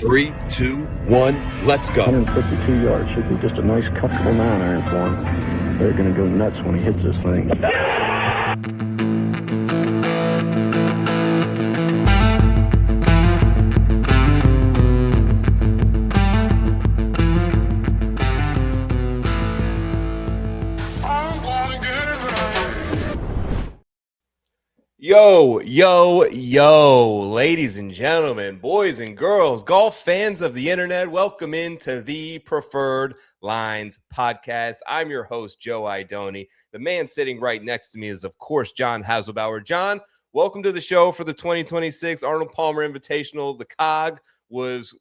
3, 2, 1, let's go. 152 yards. Should be just a nice, comfortable 9-iron for him. They're going to go nuts when he hits this thing. Yo, ladies and gentlemen, boys and girls, golf fans of the internet, welcome into the Preferred Lines podcast. I'm your host, Joe Idoni. The man sitting right next to me is, of course, John Hazelbauer. John, welcome to the show for the 2026 Arnold Palmer Invitational. The COG was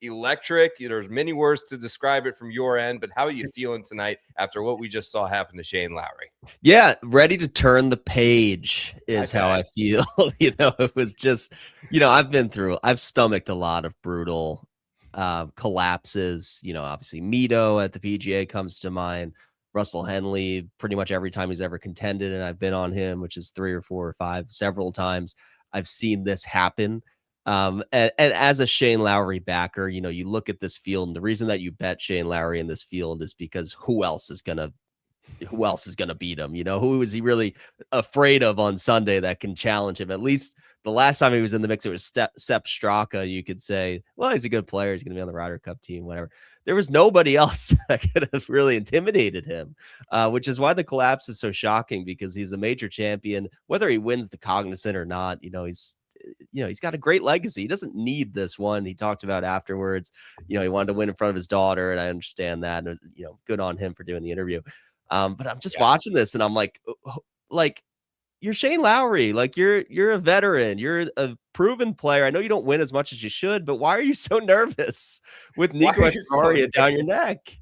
electric. There's many words to describe it from your end, but how are you feeling tonight after what we just saw happen to Shane Lowry? Yeah, ready to turn the page is how I feel. It was just, I've stomached a lot of brutal collapses. Obviously Mito at the PGA comes to mind. Russell Henley, pretty much every time he's ever contended, and I've been on him, which is 3 or 4 or 5, several times, I've seen this happen. And as a Shane Lowry backer, you look at this field, and the reason that you bet Shane Lowry in this field is because who else is gonna beat him? Who is he really afraid of on Sunday that can challenge him? At least the last time he was in the mix, it was Sepp Straka. You could say, well, he's a good player. He's going to be on the Ryder Cup team, whatever. There was nobody else that could have really intimidated him, which is why the collapse is so shocking, because he's a major champion. Whether he wins the Cognizant or not, he's got a great legacy. He doesn't need this one. He talked about afterwards, he wanted to win in front of his daughter, and I understand that. And good on him for doing the interview. But I'm just watching this, and I'm like, you're Shane Lowry. Like, you're a veteran. You're a proven player. I know you don't win as much as you should, but why are you so nervous with Nico Echavarria down your neck?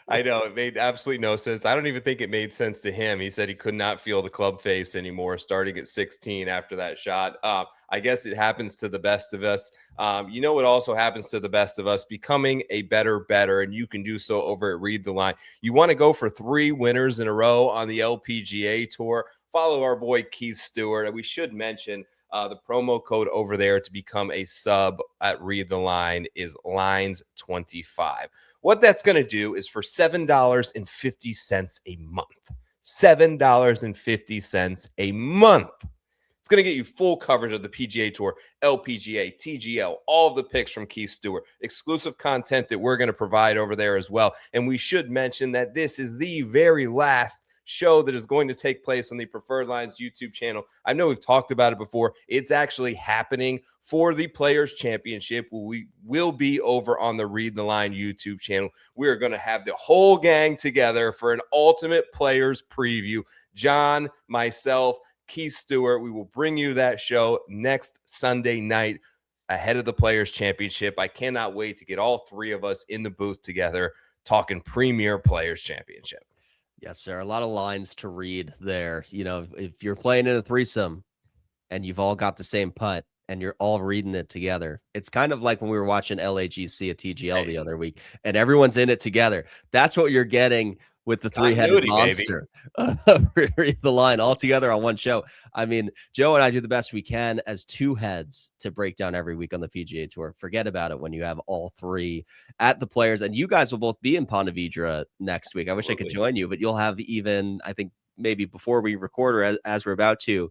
I know, it made absolutely no sense. I don't even think it made sense to him. He said he could not feel the club face anymore starting at 16 after that shot. I guess it happens to the best of us. What also happens to the best of us? Becoming a better, and you can do so over at Read the Line. You want to go for 3 winners in a row on the LPGA Tour? Follow our boy Keith Stewart. We should mention the promo code over there to become a sub at Read the Line is Lines25. What that's going to do is for $7.50 a month. $7.50 a month. It's going to get you full coverage of the PGA Tour, LPGA, TGL, all of the picks from Keith Stewart, exclusive content that we're going to provide over there as well. And we should mention that this is the very last show that is going to take place on the Preferred Lines YouTube channel. I know we've talked about it before. It's actually happening for the Players Championship. We will be over on the Read the Line YouTube channel. We are going to have the whole gang together for an ultimate players preview. John, myself, Keith Stewart, we will bring you that show next Sunday night ahead of the Players Championship. I cannot wait to get all 3 of us in the booth together talking Premier Players Championship. Yes, sir. A lot of lines to read there. If you're playing in a threesome and you've all got the same putt and you're all reading it together, it's kind of like when we were watching LAGC at TGL the other week and everyone's in it together. That's what you're getting with the 3-headed monster. Read the Line all together on one show. I mean, Joe and I do the best we can as 2 heads to break down every week on the PGA Tour. Forget about it when you have all 3 at the Players, and you guys will both be in Ponte Vedra next week. I wish I could join you, but you'll have even, I think, maybe before we record or as we're about to,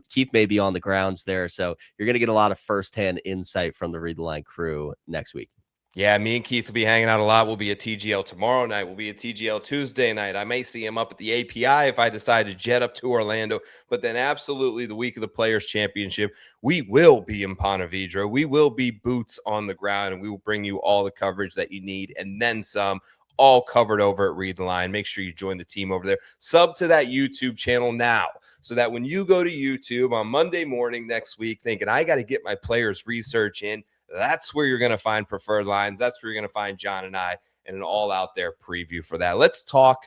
Keith may be on the grounds there. So you're going to get a lot of firsthand insight from the Read the Line crew next week. Yeah, me and Keith will be hanging out a lot. We'll be at TGL tomorrow night. We'll be at TGL Tuesday night. I may see him up at the API if I decide to jet up to Orlando. But then absolutely the week of the Players Championship, we will be in Ponte Vedra. We will be boots on the ground, and we will bring you all the coverage that you need and then some, all covered over at Read the Line. Make sure you join the team over there. Sub to that YouTube channel now so that when you go to YouTube on Monday morning next week thinking, I got to get my players research in, that's where you're going to find Preferred Lines. That's where you're going to find John and I and an all-out-there preview for that. Let's talk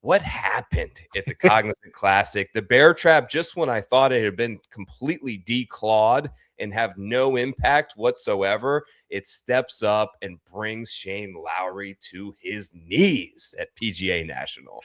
what happened at the Cognizant Classic. The bear trap, just when I thought it had been completely declawed and have no impact whatsoever, it steps up and brings Shane Lowry to his knees at PGA National.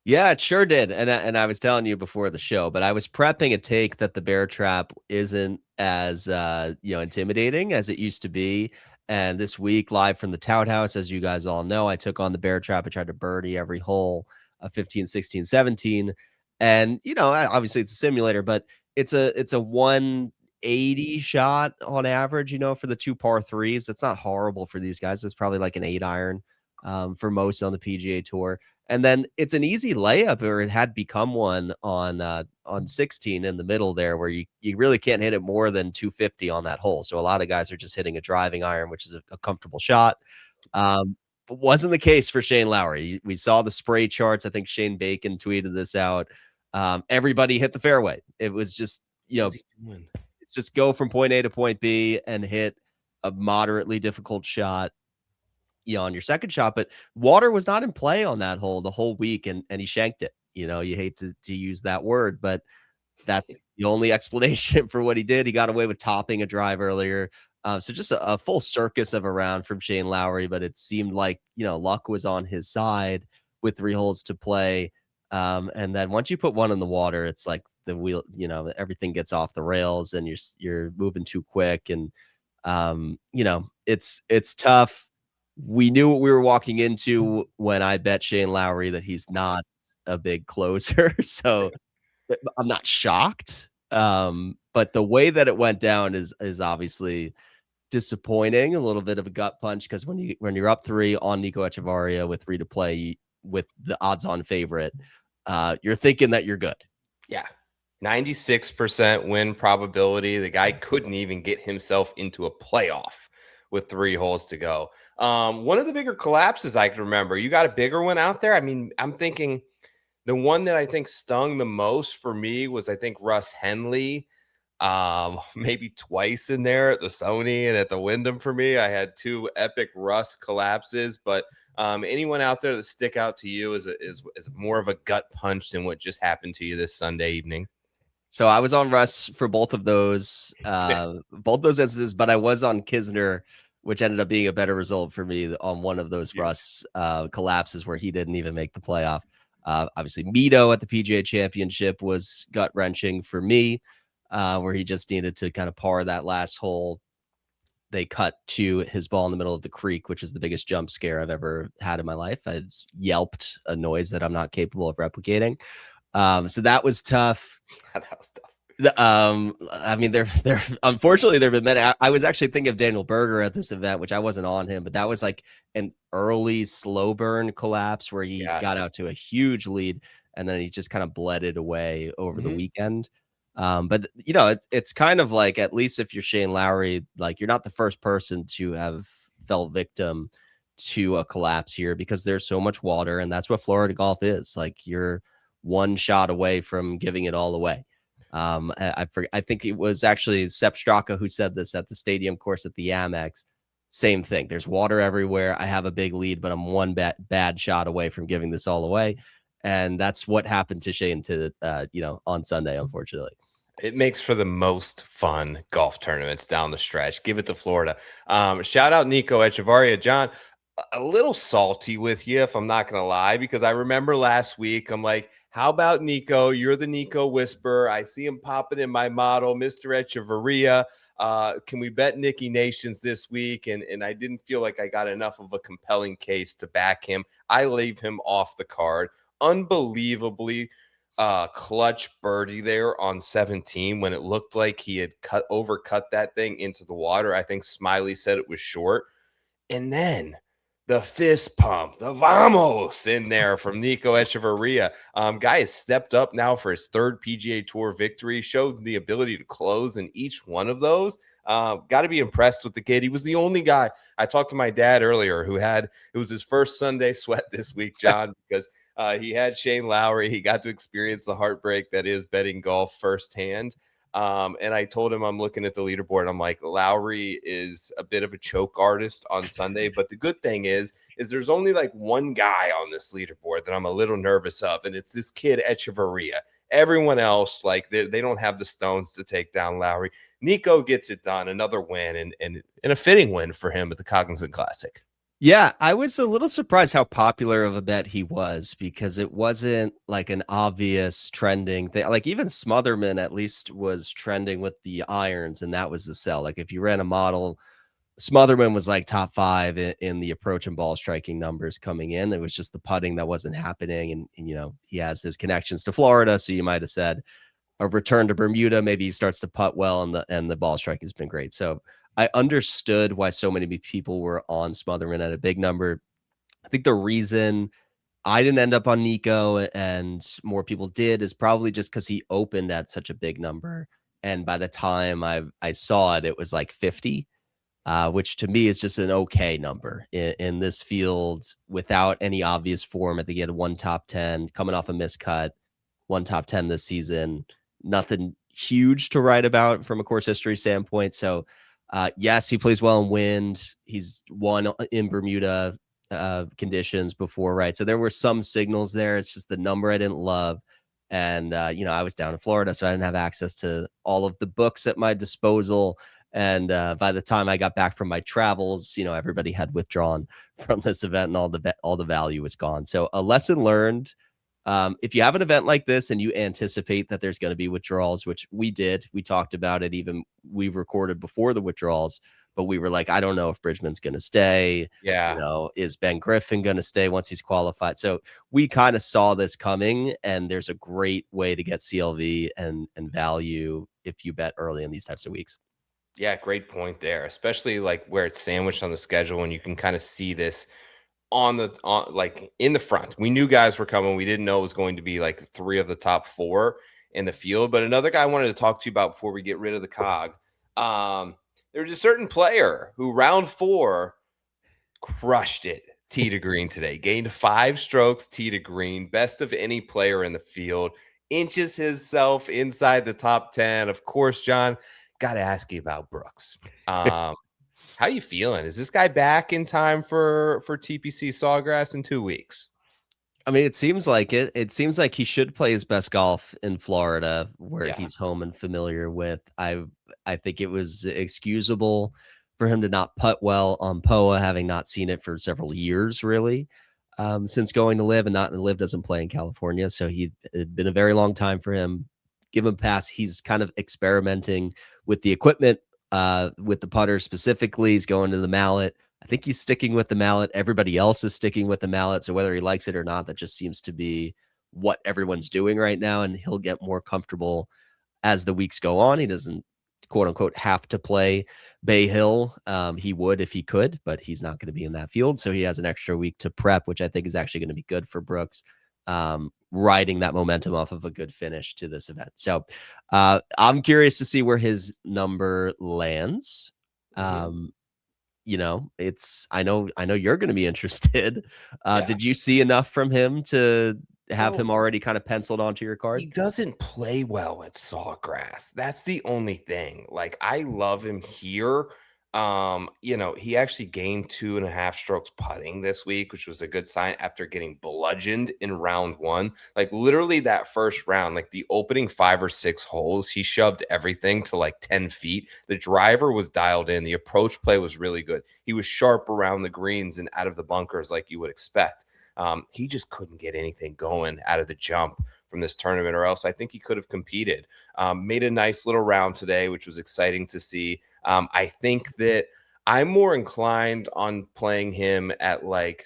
Yeah, it sure did. And I was telling you before the show, but I was prepping a take that the bear trap isn't as intimidating as it used to be. And this week, live from the tout house, as you guys all know, I took on the bear trap. I tried to birdie every hole of 15, 16, 17. And obviously it's a simulator, but it's a 180 shot on average, for the two par threes. That's not horrible for these guys. It's probably like an 8 iron for most on the PGA Tour. And then it's an easy layup, or it had become one on 16 in the middle there, where you really can't hit it more than 250 on that hole. So a lot of guys are just hitting a driving iron, which is a comfortable shot. But wasn't the case for Shane Lowry. We saw the spray charts. I think Shane Bacon tweeted this out. Everybody hit the fairway. It was just just go from point A to point B and hit a moderately difficult shot on your second shot, but water was not in play on that hole the whole week, and he shanked it. You hate to use that word, but that's the only explanation for what he did. He got away with topping a drive earlier. So just a full circus of a round from Shane Lowry, but it seemed like, luck was on his side with 3 holes to play. And then once you put one in the water, it's like the wheel, everything gets off the rails and you're moving too quick. And, it's tough. We knew what we were walking into when I bet Shane Lowry that he's not a big closer. So I'm not shocked. But the way that it went down is obviously disappointing, a little bit of a gut punch, because when you're up 3 on Nico Echavarria with 3 to play with the odds-on favorite, you're thinking that you're good. Yeah. 96% win probability. The guy couldn't even get himself into a playoff with 3 holes to go. One of the bigger collapses I can remember. You got a bigger one out there? I mean, I'm thinking the one that I think stung the most for me was, I think, Russ Henley. Maybe twice in there at the Sony and at the Wyndham for me. I had 2 epic Russ collapses, but anyone out there that stick out to you is more of a gut punch than what just happened to you this Sunday evening? So I was on Russ for both those instances, but I was on Kisner, which ended up being a better result for me on one of those Russ collapses where he didn't even make the playoff. Obviously, Mito at the PGA Championship was gut-wrenching for me, where he just needed to kind of par that last hole. They cut to his ball in the middle of the creek, which is the biggest jump scare I've ever had in my life. I yelped a noise that I'm not capable of replicating. So that was tough. That was tough. I mean, there unfortunately there have been many. I was actually thinking of Daniel Berger at this event, which I wasn't on him, but that was like an early slow burn collapse where he got out to a huge lead and then he just kind of bled it away over the weekend. But it's kind of like, at least if you're Shane Lowry, like, you're not the first person to have fell victim to a collapse here, because there's so much water, and that's what Florida golf is. Like, you're one shot away from giving it all away. I think it was actually Sepp Straka who said this at the stadium course at the Amex. Same thing. There's water everywhere. I have a big lead, but I'm one bad shot away from giving this all away. And that's what happened to Shane on Sunday, unfortunately. It makes for the most fun golf tournaments down the stretch. Give it to Florida. Shout out Nico Echavarria. John, a little salty with you, if I'm not going to lie, because I remember last week, I'm like, how about Nico? You're the Nico whisperer. I see him popping in my model, Mr. Echavarria. Can we bet Nicky Nations this week? And I didn't feel like I got enough of a compelling case to back him. I leave him off the card. Unbelievably clutch birdie there on 17 when it looked like he had overcut that thing into the water. I think Smiley said it was short. And then the fist pump, the vamos in there from Nico Echavarria. Guy has stepped up now for his 3rd PGA Tour victory, showed the ability to close in each one of those. Got to be impressed with the kid. He was the only guy. I talked to my dad earlier it was his first Sunday sweat this week, John, because he had Shane Lowry. He got to experience the heartbreak that is betting golf firsthand. And I told him, I'm looking at the leaderboard. I'm like, Lowry is a bit of a choke artist on Sunday. But the good thing is there's only like one guy on this leaderboard that I'm a little nervous of. And it's this kid, Echavarria. Everyone else, like, they don't have the stones to take down Lowry. Nico gets it done. Another win and a fitting win for him at the Cognizant Classic. Yeah, I was a little surprised how popular of a bet he was because it wasn't like an obvious trending thing. Like even Smotherman at least was trending with the irons, and that was the sell. Like if you ran a model, Smotherman was like top 5 in the approach and ball striking numbers coming in. It was just the putting that wasn't happening. And, you know, he has his connections to Florida. So you might have said a return to Bermuda, maybe he starts to putt well, and the ball strike has been great. So I understood why so many people were on Smotherman at a big number. I think the reason I didn't end up on Nico and more people did is probably just because he opened at such a big number. And by the time I saw it, it was like 50, which to me is just an okay number in this field without any obvious form. I think he had one top 10 coming off a miscut, one top 10 this season. Nothing huge to write about from a course history standpoint. So, yes, he plays well in wind. He's won in Bermuda conditions before, right? So there were some signals there. It's just the number I didn't love. And, you know, I was down in Florida, so I didn't have access to all of the books at my disposal. And by the time I got back from my travels, you know, everybody had withdrawn from this event and all the value was gone. So a lesson learned. If you have an event like this and you anticipate that there's going to be withdrawals, which we did, we talked about it, even we recorded before the withdrawals, but we were like, I don't know if Bridgman's going to stay. Yeah. You know, is Ben Griffin going to stay once he's qualified? So we kind of saw this coming, and there's a great way to get CLV and value if you bet early in these types of weeks. Yeah, great point there, especially like where it's sandwiched on the schedule and you can kind of see this on like in the front. We knew guys were coming. We didn't know it was going to be like 3 of the top 4 in the field. But another guy I wanted to talk to you about before we get rid of the cog. There's a certain player who round 4 crushed it tee to green today. Gained 5 strokes tee to green, best of any player in the field. Inches himself inside the top 10. Of course, John, got to ask you about Brooks. How you feeling? Is this guy back in time for TPC Sawgrass in 2 weeks? I mean, it seems like it. It seems like he should play his best golf in Florida, where Yeah. he's home and familiar with. I think it was excusable for him to not putt well on POA, having not seen it for several years, really, since going to Live, and not Live doesn't play in California, so it'd been a very long time for him. Give him a pass. He's kind of experimenting with the equipment, with the putter specifically. He's going to the mallet. I think he's sticking with the mallet. Everybody else is sticking with the mallet. So whether he likes it or not, that just seems to be what everyone's doing right now. And he'll get more comfortable as the weeks go on. He doesn't, quote unquote, have to play Bay Hill. He would if he could, but he's not going to be in that field. So he has an extra week to prep, which I think is actually going to be good for Brooks, riding that momentum off of a good finish to this event. So I'm curious to see where his number lands. You know, I know you're going to be interested. Yeah. Did you see enough from him to have him already kind of penciled onto your card? He doesn't play well at Sawgrass. That's the only thing. Like, I love him here. You know, he actually gained 2.5 strokes putting this week, which was a good sign after getting bludgeoned in round 1. Like, literally that first round, like the opening 5 or 6 holes, he shoved everything to like 10 feet. The driver was dialed in. The approach play was really good. He was sharp around the greens and out of the bunkers like you would expect. He just couldn't get anything going out of the jump from this tournament, or else I think he could have competed. Made a nice little round today, which was exciting to see. I think that I'm more inclined on playing him at like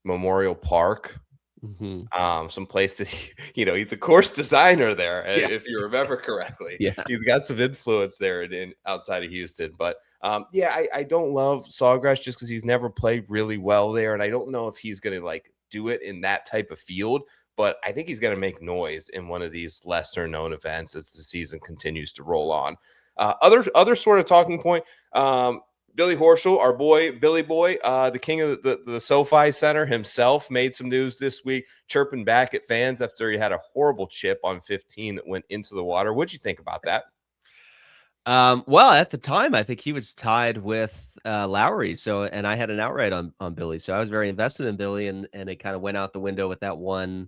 Memorial Park, some place that he's a course designer there, if you remember correctly. Yeah, he's got some influence there in outside of Houston. But I don't love Sawgrass just because he's never played really well there, and I don't know if he's going to like do it in that type of field. But I think he's going to make noise in one of these lesser known events as the season continues to roll on. Other sort of talking point. Billy Horschel, our boy, Billy Boy, the king of the SoFi Center himself, made some news this week, chirping back at fans after he had a horrible chip on 15 that went into the water. What'd you think about that? Well, at the time, I think he was tied with Lowry. And I had an outright on Billy. So I was very invested in Billy, and it kind of went out the window with that one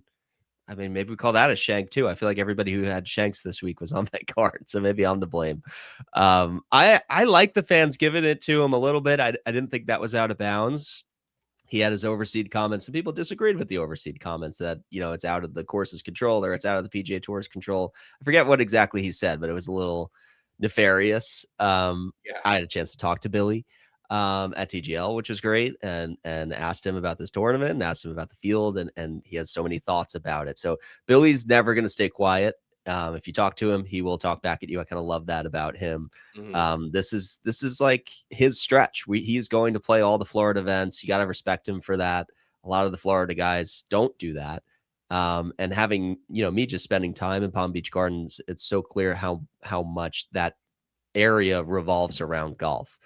I mean, maybe we call that a shank too. I feel like everybody who had shanks this week was on that card, so maybe I'm to blame. I like the fans giving it to him a little bit. I didn't think that was out of bounds. He had his overseed comments, and people disagreed with the overseed comments that, it's out of the course's control or it's out of the PGA Tour's control. I forget what exactly he said, but it was a little nefarious. Yeah. I had a chance to talk to Billy at TGL, which was great, and asked him about this tournament and asked him about the field, and he has so many thoughts about it. So Billy's never going to stay quiet. If you talk to him, he will talk back at you. I kind of love that about him. This is like his stretch. He's going to play all the Florida events. You got to respect him for that. A lot of the Florida guys don't do that. And having, me just spending time in Palm Beach Gardens, it's so clear how much that area revolves around golf.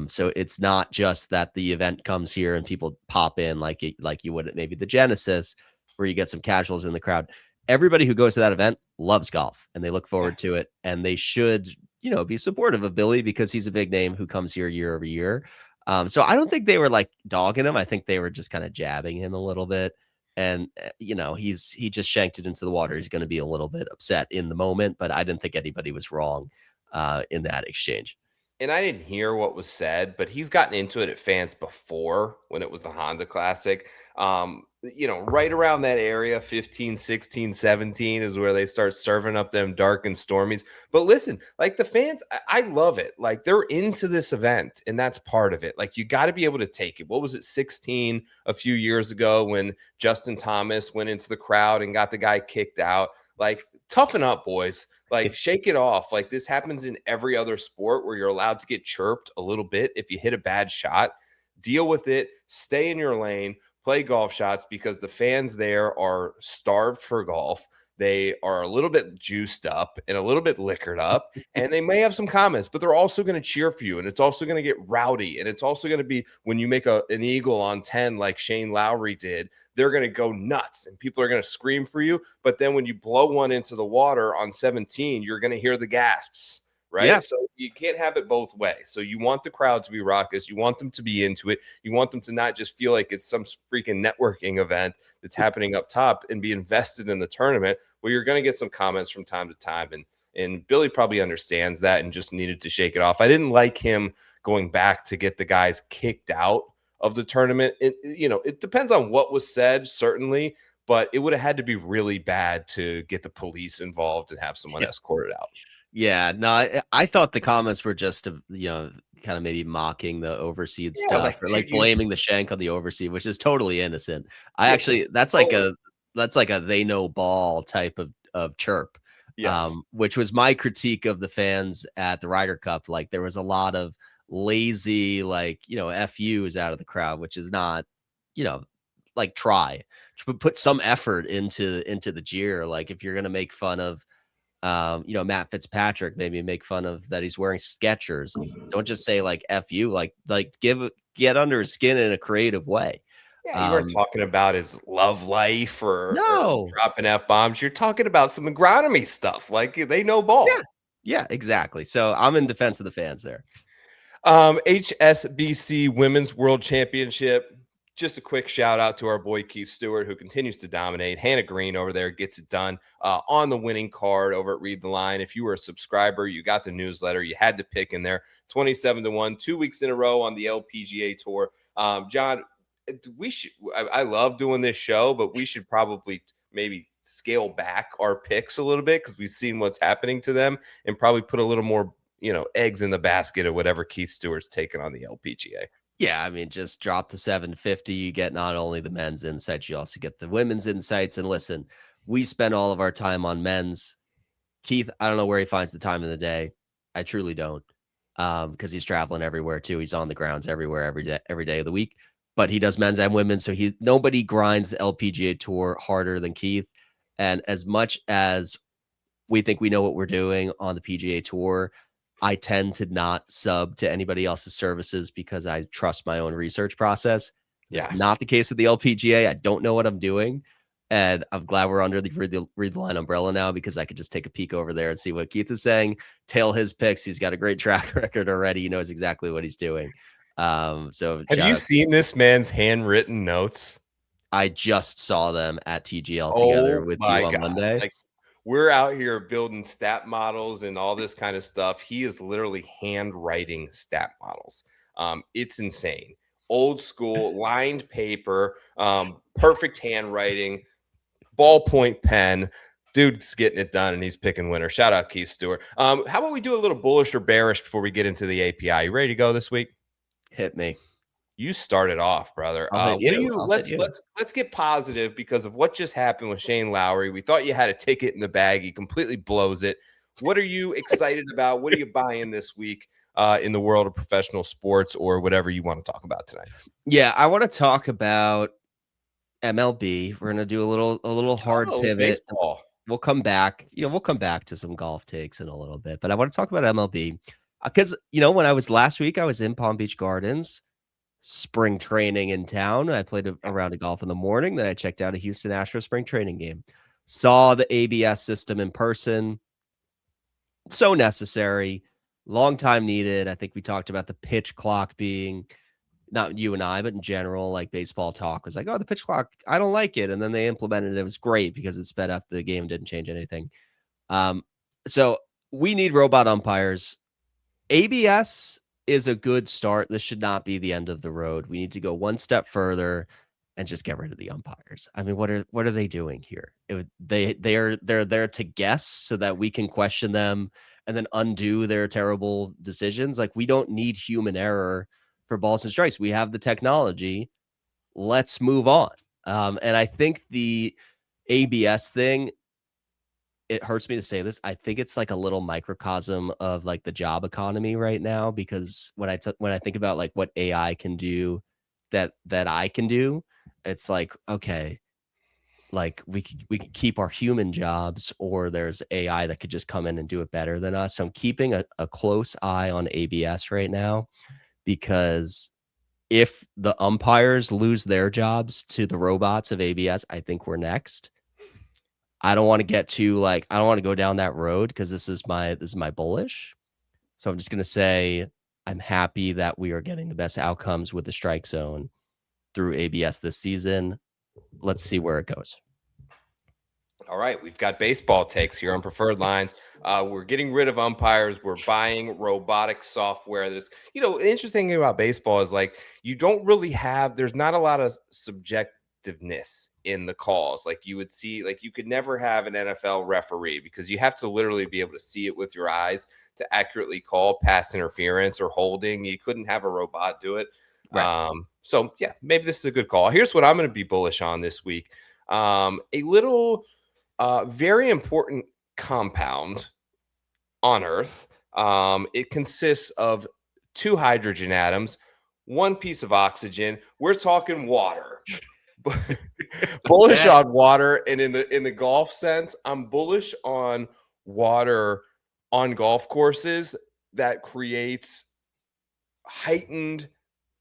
So it's not just that the event comes here and people pop in like you would at maybe the Genesis, where you get some casuals in the crowd. Everybody who goes to that event loves golf and they look forward to it, and they should, be supportive of Billy because he's a big name who comes here year over year. So I don't think they were like dogging him. I think they were just kind of jabbing him a little bit. And, he just shanked it into the water. He's going to be a little bit upset in the moment, but I didn't think anybody was wrong in that exchange. And I didn't hear what was said, but he's gotten into it at fans before when it was the Honda Classic. Right around that area, 15, 16, 17 is where they start serving up them dark and stormies. But listen, like the fans, I love it. Like they're into this event, and that's part of it. Like you got to be able to take it. What was it, 16 a few years ago when Justin Thomas went into the crowd and got the guy kicked out? Like, toughen up, boys. Like, shake it off. Like, this happens in every other sport where you're allowed to get chirped a little bit if you hit a bad shot. Deal with it. Stay in your lane. Play golf shots, because the fans there are starved for golf. They are a little bit juiced up and a little bit liquored up, and they may have some comments, but they're also going to cheer for you, and it's also going to get rowdy, and it's also going to be when you make an eagle on 10 like Shane Lowry did, they're going to go nuts, and people are going to scream for you. But then when you blow one into the water on 17, you're going to hear the gasps. Right. Yeah. So you can't have it both ways. So you want the crowd to be raucous. You want them to be into it. You want them to not just feel like it's some freaking networking event that's happening up top and be invested in the tournament, where you're going to get some comments from time to time. And Billy probably understands that and just needed to shake it off. I didn't like him going back to get the guys kicked out of the tournament. It depends on what was said, certainly, but it would have had to be really bad to get the police involved and have someone escorted out. Yeah, no, I thought the comments were just, kind of maybe mocking the overseed stuff, or like blaming the shank on the overseed, which is totally innocent. That's like a they know ball type of chirp. Yes. Which was my critique of the fans at the Ryder Cup. Like there was a lot of lazy, FUs out of the crowd, which is not, like try to put some effort into the jeer. Like if you're gonna make fun of Matt Fitzpatrick, maybe make fun of that he's wearing Skechers, and don't just say like F you, like get under his skin in a creative way. Yeah, you weren't talking about his love life or dropping F-bombs. You're talking about some agronomy stuff. Like they know ball. Yeah, exactly. So I'm in defense of the fans there. HSBC Women's World Championship. Just a quick shout out to our boy Keith Stewart, who continues to dominate. Hannah Green over there gets it done on the winning card over at Read the Line. If you were a subscriber, you got the newsletter, you had to pick in there. 27-1, 2 weeks in a row on the LPGA Tour. John, I love doing this show, but we should probably maybe scale back our picks a little bit, because we've seen what's happening to them, and probably put a little more, eggs in the basket of whatever Keith Stewart's taking on the LPGA. Yeah, I mean, just drop the 750. You get not only the men's insights, you also get the women's insights. And listen, we spend all of our time on men's. Keith, I don't know where he finds the time in the day. I truly don't, because he's traveling everywhere too. He's on the grounds everywhere, every day of the week. But he does men's and women's, so nobody grinds the LPGA Tour harder than Keith. And as much as we think we know what we're doing on the PGA Tour, I tend to not sub to anybody else's services because I trust my own research process. Yeah. It's not the case with the LPGA. I don't know what I'm doing. And I'm glad we're under the Read the Line umbrella now, because I could just take a peek over there and see what Keith is saying, tail his picks. He's got a great track record already. He knows exactly what he's doing. So have you seen this man's handwritten notes? I just saw them at TGL together Oh with my you on god. Monday. Like, we're out here building stat models and all this kind of stuff. He is literally handwriting stat models. It's insane. Old school, lined paper, perfect handwriting, ballpoint pen. Dude's getting it done and he's picking winner. Shout out Keith Stewart. How about we do a little bullish or bearish before we get into the API? You ready to go this week? Hit me. You started off, brother. I'll hit What do you. you I'll hit let's get positive because of what just happened with Shane Lowry. We thought you had a ticket in the bag. He completely blows it. What are you excited about? What are you buying this week in the world of professional sports or whatever you want to talk about tonight? Yeah, I want to talk about MLB. We're gonna do a little hard pivot. Baseball. We'll come back. We'll come back to some golf takes in a little bit, but I want to talk about MLB because when I was last week, I was in Palm Beach Gardens, spring training in town. I played a round of golf in the morning. Then I checked out a Houston Astros spring training game. Saw the ABS system in person. So necessary. Long time needed. I think we talked about the pitch clock being, not you and I, but in general, like baseball talk was like, oh, the pitch clock, I don't like it. And then they implemented it. It was great because it sped up the game, didn't change anything. So we need robot umpires. ABS is a good start. This should not be the end of the road. We need to go one step further and just get rid of the umpires. I mean, what are they doing here? They're there to guess so that we can question them and then undo their terrible decisions. Like, we don't need human error for balls and strikes. We have the technology. Let's move on. And I think the ABS thing, it hurts me to say this. I think it's like a little microcosm of like the job economy right now, because when I think about like what AI can do that I can do, it's like, okay, like we could keep our human jobs, or there's AI that could just come in and do it better than us. So I'm keeping a close eye on ABS right now, because if the umpires lose their jobs to the robots of ABS, I think we're next. I don't want to get too I don't want to go down that road, because this is my bullish. So I'm just going to say I'm happy that we are getting the best outcomes with the strike zone through ABS this season. Let's see where it goes. All right, we've got baseball takes here on Preferred Lines. We're getting rid of umpires. We're buying robotic software. There's, the interesting thing about baseball is like you don't really have. There's not a lot of subjectiveness in the calls. Like you would see, like you could never have an NFL referee, because you have to literally be able to see it with your eyes to accurately call pass interference or holding. You couldn't have a robot do it. Right. So yeah, maybe this is a good call. Here's what I'm going to be bullish on this week. A little. Very important compound on Earth. It consists of 2 hydrogen atoms, 1 piece of oxygen. We're talking water. Bullish on water, and in the golf sense, I'm bullish on water on golf courses that creates heightened,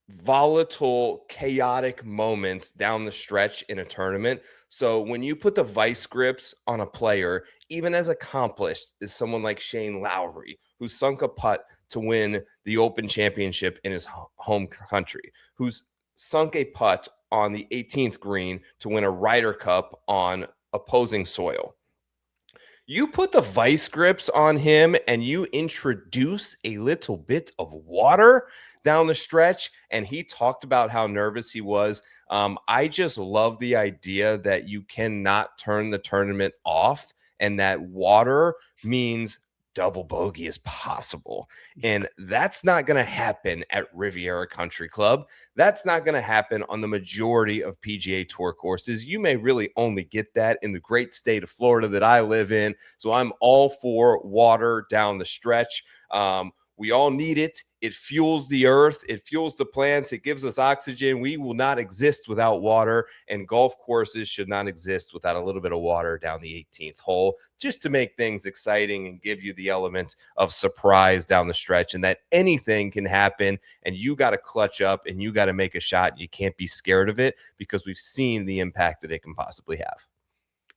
volatile, chaotic moments down the stretch in a tournament. So when you put the vice grips on a player, even as accomplished as someone like Shane Lowry, who sunk a putt to win the Open Championship in his home country, who's sunk a putt on the 18th green to win a Ryder Cup on opposing soil. You put the vice grips on him and you introduce a little bit of water down the stretch. And he talked about how nervous he was. I just love the idea that you cannot turn the tournament off, and that water means double bogey is possible. And that's not going to happen at Riviera Country Club. That's not going to happen on the majority of PGA Tour courses. You may really only get that in the great state of Florida that I live in. So I'm all for water down the stretch. We all need it. It fuels the earth. It fuels the plants. It gives us oxygen. We will not exist without water, and golf courses should not exist without a little bit of water down the 18th hole, just to make things exciting and give you the element of surprise down the stretch, and that anything can happen, and you got to clutch up and you got to make a shot. You can't be scared of it, because we've seen the impact that it can possibly have.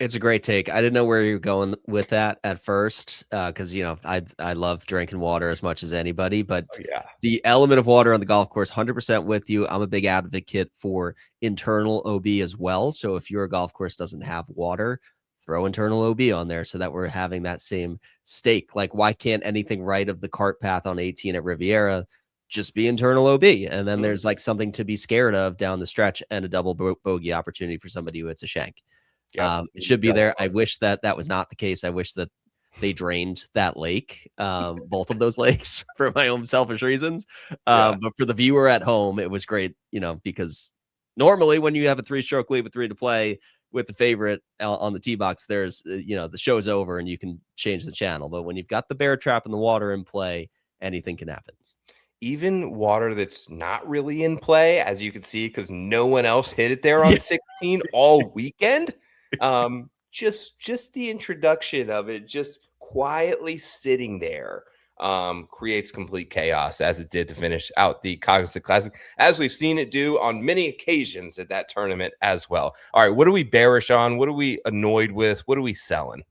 It's a great take. I didn't know where you were going with that at first, because I love drinking water as much as anybody, Oh, but yeah. the element of water on the golf course, 100% with you. I'm a big advocate for internal OB as well. So if your golf course doesn't have water, throw internal OB on there so that we're having that same stake. Like, why can't anything right of the cart path on 18 at Riviera just be internal OB? And then there's like something to be scared of down the stretch and a double bogey opportunity for somebody who hits a shank. Yep. It should be there. I wish that that was not the case. I wish that they drained that lake, both of those lakes, for my own selfish reasons. Yeah. But for the viewer at home, it was great, because normally when you have a 3-stroke lead with 3 to play with the favorite on the tee box, there's, the show's over and you can change the channel. But when you've got the bear trap and the water in play, anything can happen. Even water that's not really in play, as you can see, because no one else hit it there on 16 all weekend. Just the introduction of it, just quietly sitting there, creates complete chaos, as it did to finish out the Cognizant Classic, as we've seen it do on many occasions at that tournament as well. All right, what are we bearish on? What are we annoyed with? What are we selling?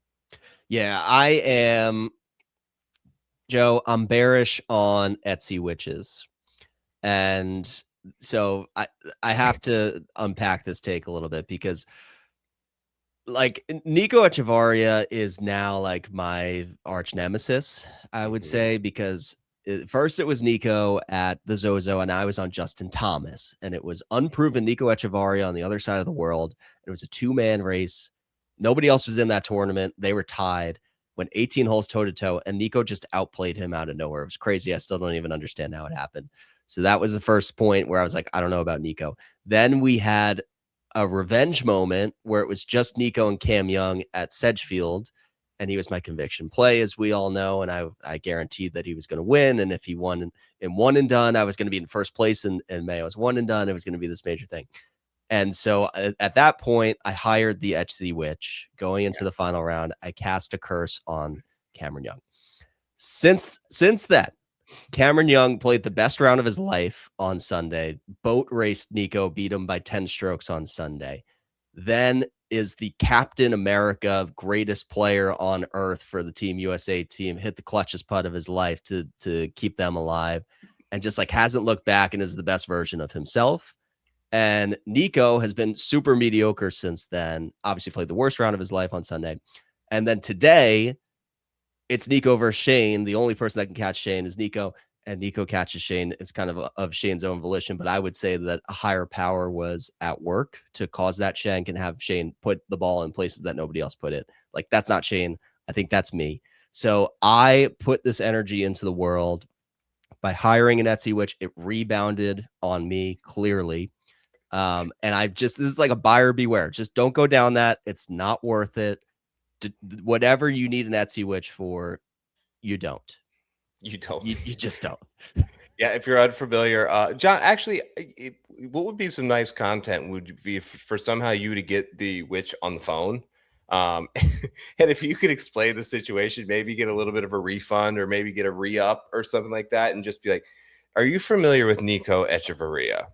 Yeah, I am, Joe. I'm bearish on Etsy witches. And so I have to unpack this take a little bit because like Nico Echavarria is now like my arch nemesis, I would say, because first it was Nico at the Zozo and I was on Justin Thomas, and it was unproven Nico Echavarria on the other side of the world. It was a 2-man race. Nobody else was in that tournament. They were tied, went 18 holes toe to toe, and Nico just outplayed him out of nowhere. It was crazy. I still don't even understand how it happened. So that was the first point where I was like, I don't know about Nico. Then we had a revenge moment where it was just Nico and Cam Young at Sedgefield, and he was my conviction play, as we all know, and I guaranteed that he was going to win, and if he won in one and done, I was going to be in first place in May. I was one and done. It was going to be this major thing. And so at that point, I hired the Etsy Witch. Going into the final round, I cast a curse on Cameron Young. Since then, Cameron Young played the best round of his life on Sunday. Boat raced Nico, beat him by 10 strokes on Sunday. Then is the Captain America, greatest player on earth for the Team USA team, hit the clutchest putt of his life to keep them alive, and just like hasn't looked back and is the best version of himself. And Nico has been super mediocre since then. Obviously played the worst round of his life on Sunday. And then today, it's Nico versus Shane. The only person that can catch Shane is Nico, and Nico catches Shane. It's kind of Shane's own volition, but I would say that a higher power was at work to cause that shank and have Shane put the ball in places that nobody else put it. Like, that's not Shane. I think that's me. So I put this energy into the world by hiring an Etsy Witch. It rebounded on me clearly. And this is like a buyer beware. Just don't go down that. It's not worth it. Whatever you need an Etsy Witch for, you don't. You don't. You just don't. Yeah, if you're unfamiliar, John, actually, what would be some nice content would be for somehow you to get the witch on the phone. And if you could explain the situation, maybe get a little bit of a refund or maybe get a re-up or something like that, and just be like, are you familiar with Nico Echavarria?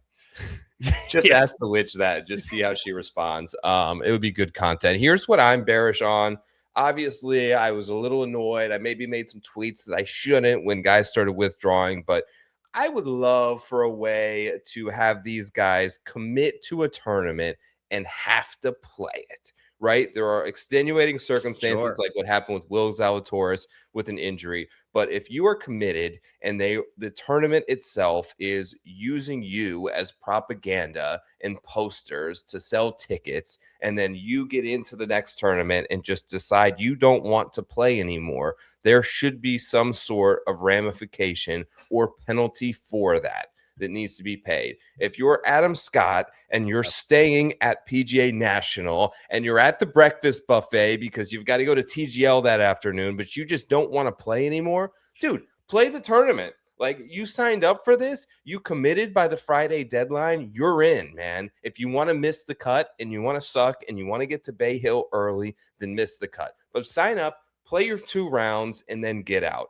Just ask the witch that, just see how she responds. It would be good content. Here's what I'm bearish on. Obviously, I was a little annoyed. I maybe made some tweets that I shouldn't when guys started withdrawing, but I would love for a way to have these guys commit to a tournament and have to play it, right? There are extenuating circumstances like what happened with Will Zalatoris with an injury. But if you are committed and the tournament itself is using you as propaganda and posters to sell tickets, and then you get into the next tournament and just decide you don't want to play anymore, there should be some sort of ramification or penalty for that needs to be paid. If you're Adam Scott and you're staying at PGA National and you're at the breakfast buffet because you've got to go to TGL that afternoon, but you just don't want to play anymore, dude, play the tournament. Like, you signed up for this, you committed by the Friday deadline, you're in, man. If you want to miss the cut and you want to suck and you want to get to Bay Hill early, then miss the cut. But sign up, play your 2 rounds, and then get out.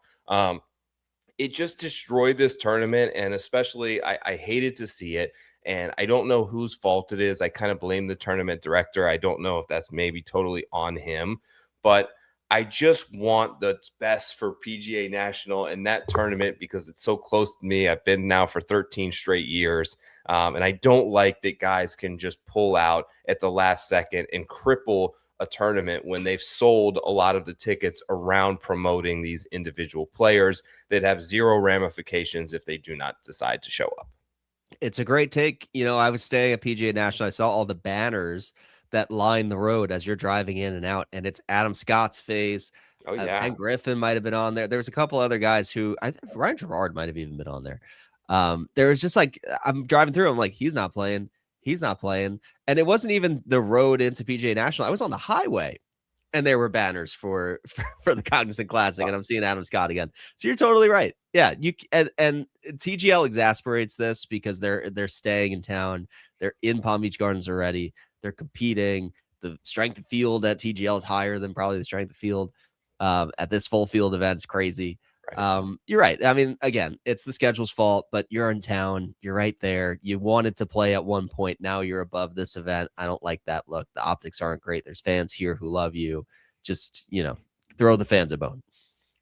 it just destroyed this tournament. And especially, I hated to see it. And I don't know whose fault it is. I kind of blame the tournament director. I don't know if that's maybe totally on him, but I just want the best for PGA National and that tournament because it's so close to me. I've been now for 13 straight years. And I don't like that guys can just pull out at the last second and cripple a tournament when they've sold a lot of the tickets around promoting these individual players that have zero ramifications if they do not decide to show up. It's a great take. I was staying at PGA National. I saw all the banners that line the road as you're driving in and out, and it's Adam Scott's face. Oh, yeah. Ben Griffin might have been on there. There was a couple other guys who I think Ryan Gerard might have even been on there. There was just like, I'm driving through. I'm like, he's not playing. He's not playing. And it wasn't even the road into PGA National. I was on the highway and there were banners for the Cognizant Classic, and I'm seeing Adam Scott again. So you're totally right. Yeah, and TGL exasperates this because they're staying in town. They're in Palm Beach Gardens already. They're competing. The strength of field at TGL is higher than probably the strength of field at this full field event. It's crazy. Right. You're right. I mean, again, it's the schedule's fault, but you're in town. You're right there. You wanted to play at one point. Now you're above this event. I don't like that look. The optics aren't great. There's fans here who love you. Just, throw the fans a bone.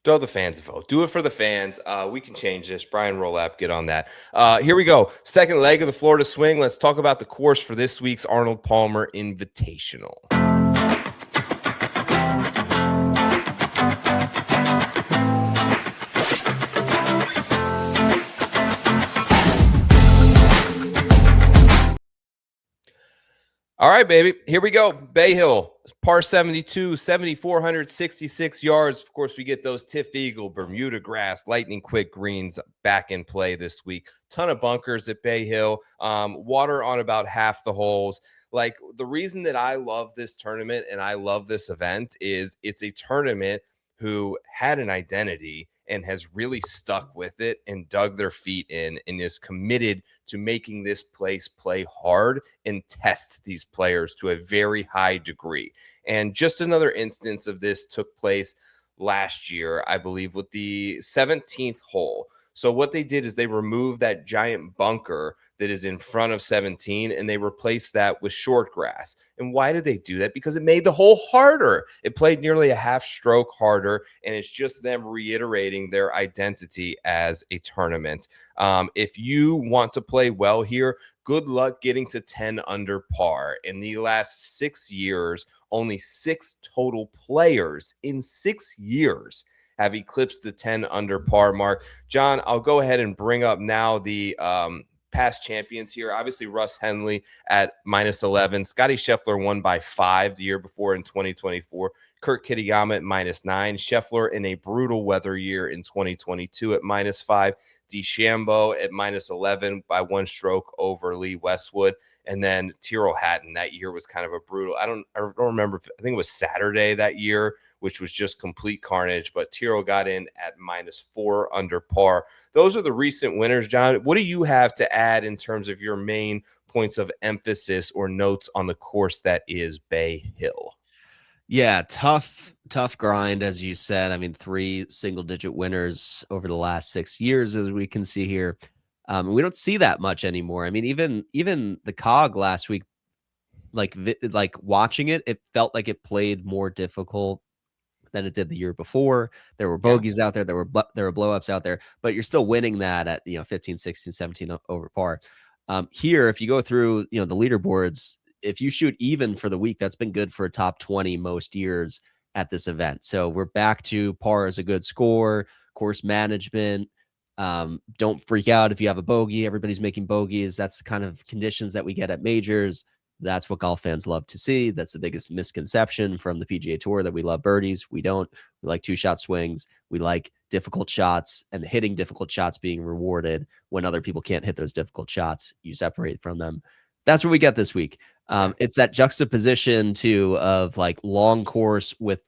Throw the fans a vote. Do it for the fans. We can change this. Brian Rolap, get on that. Here we go. Second leg of the Florida Swing. Let's talk about the course for this week's Arnold Palmer Invitational. All right, baby. Here we go. Bay Hill, par 72, 7,466 yards. Of course, we get those Tiff Eagle, Bermuda grass, lightning quick greens back in play this week. Ton of bunkers at Bay Hill. Water on about half the holes. Like, the reason that I love this tournament and I love this event is it's a tournament who had an identity and has really stuck with it and dug their feet in and is committed to making this place play hard and test these players to a very high degree. And just another instance of this took place last year, I believe, with the 17th hole. So what they did is they removed that giant bunker that is in front of 17 and they replaced that with short grass. And why did they do that? Because it made the hole harder. It played nearly a half stroke harder, and it's just them reiterating their identity as a tournament. If you want to play well here, good luck getting to 10 under par. In the last 6 years, only 6 total players in 6 years have eclipsed the 10 under par mark. John, I'll go ahead and bring up now the past champions here. Obviously, Russ Henley at -11. Scotty Scheffler won by 5 the year before in 2024. Kurt Kitayama at -9. Scheffler in a brutal weather year in 2022 at -5. DeChambeau at -11 by 1 stroke over Lee Westwood. And then Tyrrell Hatton that year was kind of a brutal. I don't remember. I think it was Saturday that year, which was just complete carnage. But Tyrrell got in at -4 under par. Those are the recent winners, John. What do you have to add in terms of your main points of emphasis or notes on the course that is Bay Hill? Yeah, tough grind, as you said. I mean, 3 single-digit winners over the last 6 years, as we can see here. We don't see that much anymore. I mean, even the Cog last week, like watching it, it felt like it played more difficult than it did the year before. There were bogeys out there. There were blowups out there, but you're still winning that at 15, 16, 17 over par. Here, if you go through the leaderboards, if you shoot even for the week, that's been good for a top 20 most years at this event. So we're back to par as a good score, course management. Don't freak out if you have a bogey. Everybody's making bogeys. That's the kind of conditions that we get at majors. That's what golf fans love to see. That's the biggest misconception from the PGA Tour, that we love birdies. We don't. We like 2-shot swings. We like difficult shots, and hitting difficult shots being rewarded when other people can't hit those difficult shots. You separate from them. That's what we get this week. It's that juxtaposition too of like long course with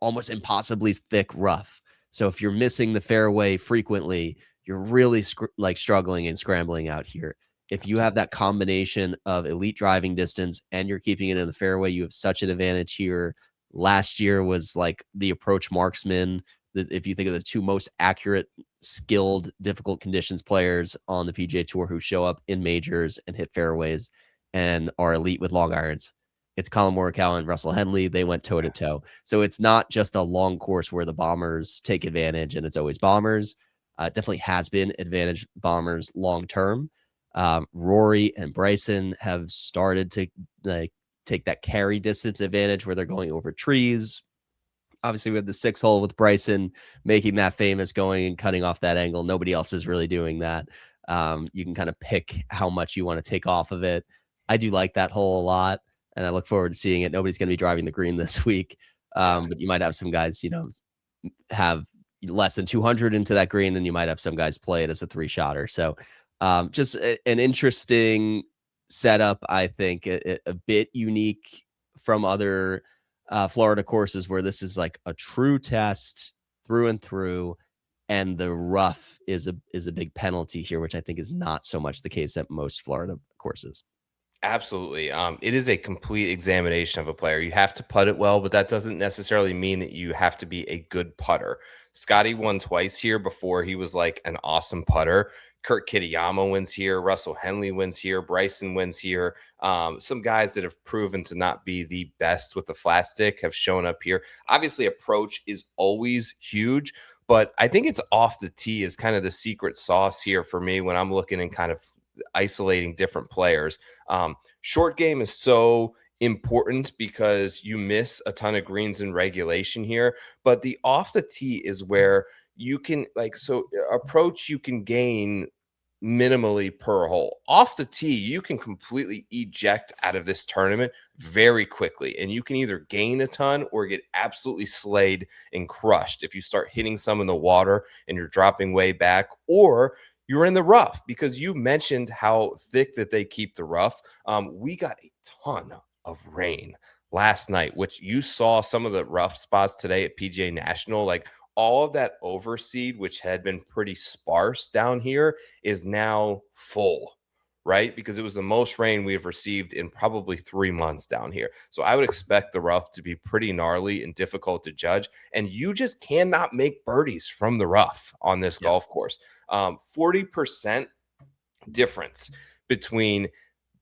almost impossibly thick rough. So if you're missing the fairway frequently, you're really struggling and scrambling out here. If you have that combination of elite driving distance and you're keeping it in the fairway, you have such an advantage here. Last year was like the approach marksman if you think of the two most accurate, skilled, difficult conditions players on the PGA Tour who show up in majors and hit fairways and are elite with long irons, it's Colin Morikawa and Russell Henley. They went toe to toe. So it's not just a long course where the bombers take advantage and it's always bombers. It definitely has been advantage bombers long term. Rory and Bryson have started to take that carry distance advantage where they're going over trees. Obviously, we have the 6 hole with Bryson making that famous, going and cutting off that angle. Nobody else is really doing that. You can kind of pick how much you want to take off of it. I do like that hole a lot, and I look forward to seeing it. Nobody's going to be driving the green this week, but you might have some guys, have less than 200 into that green, and you might have some guys play it as a 3-shotter. So just an interesting setup, I think, a bit unique from other Florida courses where this is like a true test through and through, and the rough is a big penalty here, which I think is not so much the case at most Florida courses. Absolutely. It is a complete examination of a player. You have to putt it well, but that doesn't necessarily mean that you have to be a good putter. Scotty won twice here before he was like an awesome putter. Kurt Kitayama wins here. Russell Henley wins here. Bryson wins here. Some guys that have proven to not be the best with the flat stick have shown up here. Obviously, approach is always huge, but I think it's off the tee is kind of the secret sauce here for me when I'm looking and kind of isolating different players. Short game is so important because you miss a ton of greens in regulation here, but the off the tee is where you can approach you can gain minimally per hole. Off the tee, you can completely eject out of this tournament very quickly, and you can either gain a ton or get absolutely slayed and crushed if you start hitting some in the water and you're dropping way back, or you're in the rough, because you mentioned how thick that they keep the rough. We got a ton of rain last night, which you saw some of the rough spots today at PGA National. Like all of that overseed, which had been pretty sparse down here, is now full, right? Because it was the most rain we have received in probably 3 months down here. So I would expect the rough to be pretty gnarly and difficult to judge. And you just cannot make birdies from the rough on this golf course. 40% difference between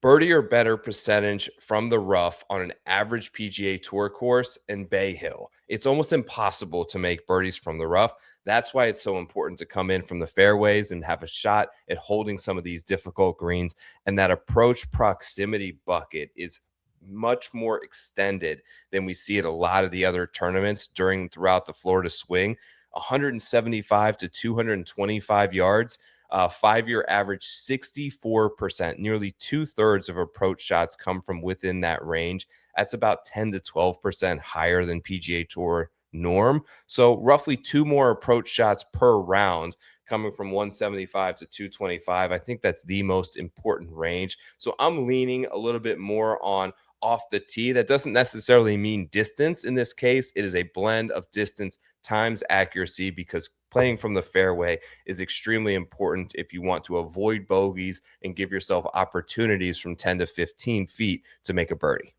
birdie or better percentage from the rough on an average PGA Tour course and Bay Hill. It's almost impossible to make birdies from the rough. That's why it's so important to come in from the fairways and have a shot at holding some of these difficult greens. And that approach proximity bucket is much more extended than we see at a lot of the other tournaments throughout the Florida swing. 175 to 225 yards. 5-year average 64%, nearly 2/3 of approach shots come from within that range. That's about 10 to 12% higher than PGA Tour norm. So roughly 2 more approach shots per round coming from 175 to 225. I think that's the most important range. So I'm leaning a little bit more on off the tee. That doesn't necessarily mean distance. In this case, it is a blend of distance times accuracy, because playing from the fairway is extremely important if you want to avoid bogeys and give yourself opportunities from 10 to 15 feet to make a birdie.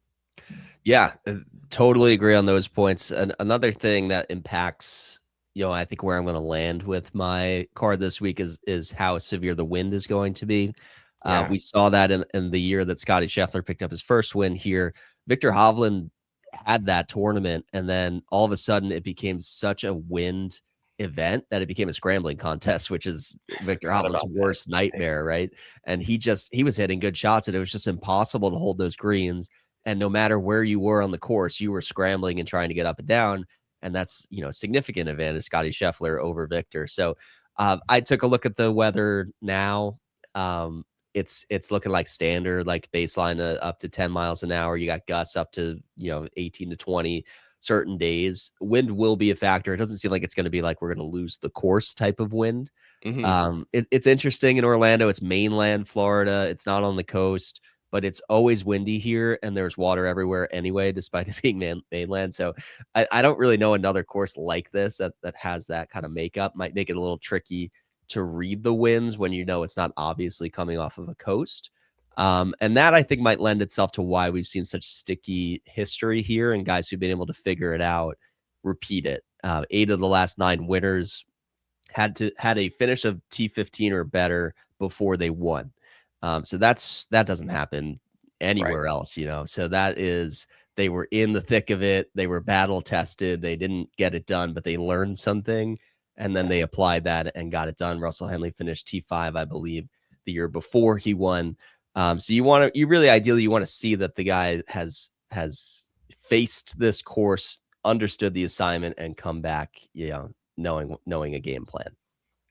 Yeah, totally agree on those points. And another thing that impacts, I think where I'm going to land with my card this week is how severe the wind is going to be. We saw that in the year that Scotty Scheffler picked up his first win here. Victor Hovland had that tournament, and then all of a sudden it became such a wind event that it became a scrambling contest, which is Victor Hovland's worst nightmare, right? And he was hitting good shots, and it was just impossible to hold those greens. And no matter where you were on the course, you were scrambling and trying to get up and down. And that's, a significant advantage, Scotty Scheffler over Victor. So I took a look at the weather now. It's looking like standard, like baseline up to 10 miles an hour. You got gusts up to, 18 to 20 certain days. Wind will be a factor. It doesn't seem like it's going to be like we're going to lose the course type of wind. Mm-hmm. It's interesting in Orlando. It's mainland Florida. It's not on the coast, but it's always windy here, and there's water everywhere anyway, despite it being mainland. So I don't really know another course like this that has that kind of makeup. Might make it a little tricky to read the winds when it's not obviously coming off of a coast. And that I think might lend itself to why we've seen such sticky history here, and guys who've been able to figure it out repeat it. 8 of the last 9 winners had a finish of T15 or better before they won. So that doesn't happen anywhere else, you know. So they were in the thick of it. They were battle tested. They didn't get it done, but they learned something, and then they applied that and got it done. Russell Henley finished T5, I believe, the year before he won. So you really ideally you want to see that the guy has faced this course, understood the assignment, and come back, you know, knowing a game plan.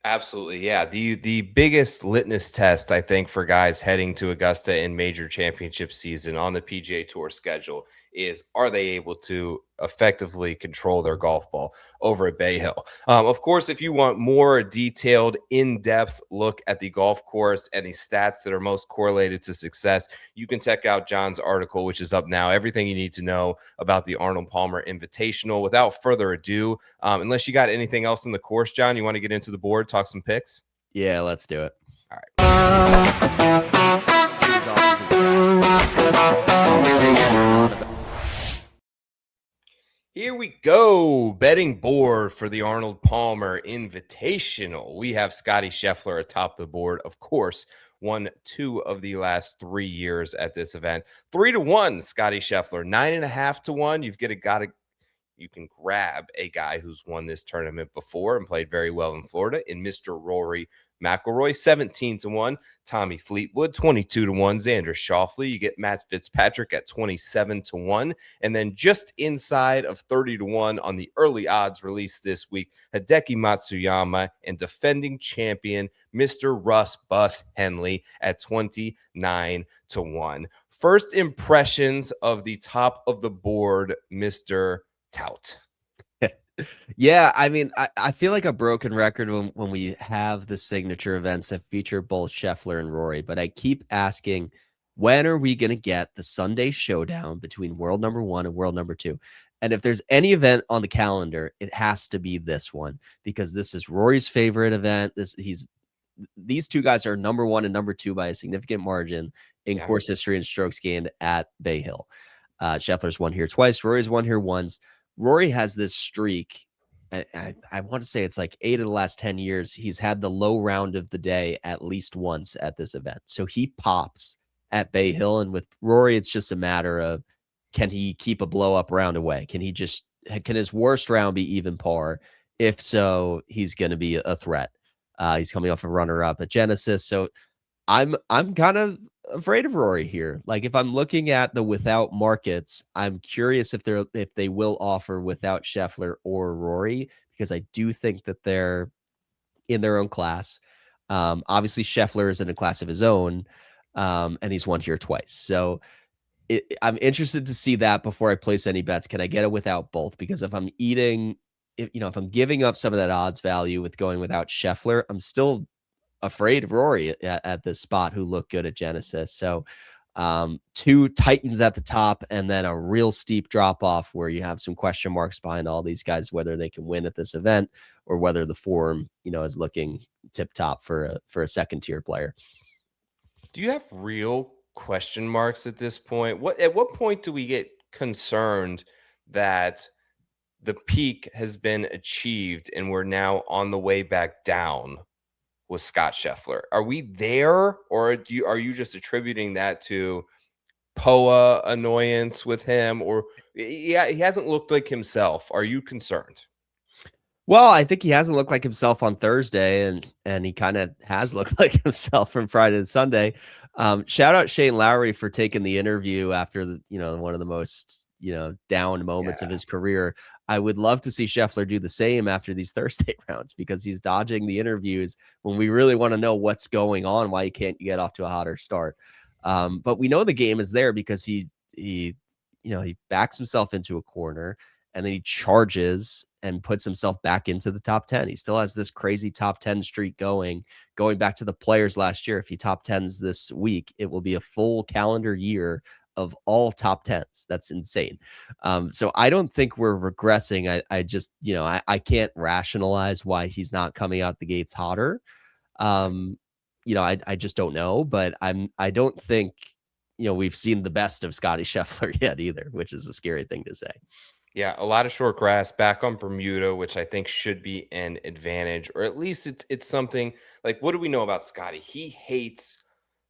Absolutely. Yeah. The biggest litmus test, I think, for guys heading to Augusta in major championship season on the PGA Tour schedule is, are they able to effectively control their golf ball over at Bay Hill? Of course, if you want more detailed, in-depth look at the golf course and the stats that are most correlated to success, you can check out John's article, which is up now. Everything you need to know about the Arnold Palmer Invitational. Without further ado, unless you got anything else in the course, John, you want to get into the board, talk some picks? Yeah, let's do it. All right. Here we go. Betting board for the Arnold Palmer Invitational. We have Scotty Scheffler atop the board, of course. Won 2 of the last 3 years at this event. 3-1, Scotty Scheffler. 9.5 to 1. You can grab a guy who's won this tournament before and played very well in Florida in Mr. Rory McIlroy. 17 to 1, Tommy Fleetwood. 22 to 1, Xander Schauffele. You get Matt Fitzpatrick at 27 to 1, and then just inside of 30 to 1 on the early odds released this week, Hideki Matsuyama and defending champion Mr. Russ Bus Henley at 29 to 1. First impressions of the top of the board, Mr. Tout. Yeah, I mean, I feel like a broken record when we have the signature events that feature both Scheffler and Rory, but I keep asking, when are we going to get the Sunday showdown between world number 1 and world number 2? And if there's any event on the calendar, it has to be this one, because this is Rory's favorite event. These two guys are number 1 and number 2 by a significant margin in course history and strokes gained at Bay Hill. Scheffler's won here twice. Rory's won here once. Rory has this streak. I want to say it's like 8 of the last 10 years. He's had the low round of the day at least once at this event. So he pops at Bay Hill. And with Rory, it's just a matter of, can he keep a blow up round away? Can his worst round be even par? If so, he's going to be a threat. He's coming off a runner up at Genesis. So I'm kind of afraid of Rory here. Like, if I'm looking at the without markets, I'm curious if they will offer without Scheffler or Rory, because I do think that they're in their own class. Obviously Scheffler is in a class of his own, and he's won here twice. So I'm interested to see that before I place any bets. Can I get it without both? Because if I'm giving up some of that odds value with going without Scheffler, I'm still afraid of Rory at this spot, who looked good at Genesis. So 2 Titans at the top, and then a real steep drop off where you have some question marks behind all these guys, whether they can win at this event or whether the form, is looking tip top for a second tier player. Do you have real question marks at this point? At what point do we get concerned that the peak has been achieved and we're now on the way back down with Scott Scheffler? Are we there, or are you just attributing that to POA annoyance with him? Or he hasn't looked like himself. Are you concerned? Well, I think he hasn't looked like himself on Thursday, and he kind of has looked like himself from Friday to Sunday. Shout out Shane Lowry for taking the interview after one of the most down moments of his career. I would love to see Scheffler do the same after these Thursday rounds, because he's dodging the interviews when we really want to know what's going on, why he can't get off to a hotter start. But we know the game is there because he backs himself into a corner and then he charges and puts himself back into the top 10. He still has this crazy top 10 streak going back to the Players last year. If he top 10s this week, it will be a full calendar year of all top 10s. That's insane. So I don't think we're regressing. I just, I can't rationalize why he's not coming out the gates hotter. I just don't know, but I don't think, we've seen the best of Scotty Scheffler yet either, which is a scary thing to say. Yeah, a lot of short grass back on Bermuda, which I think should be an advantage, or at least it's something like, what do we know about Scotty? He hates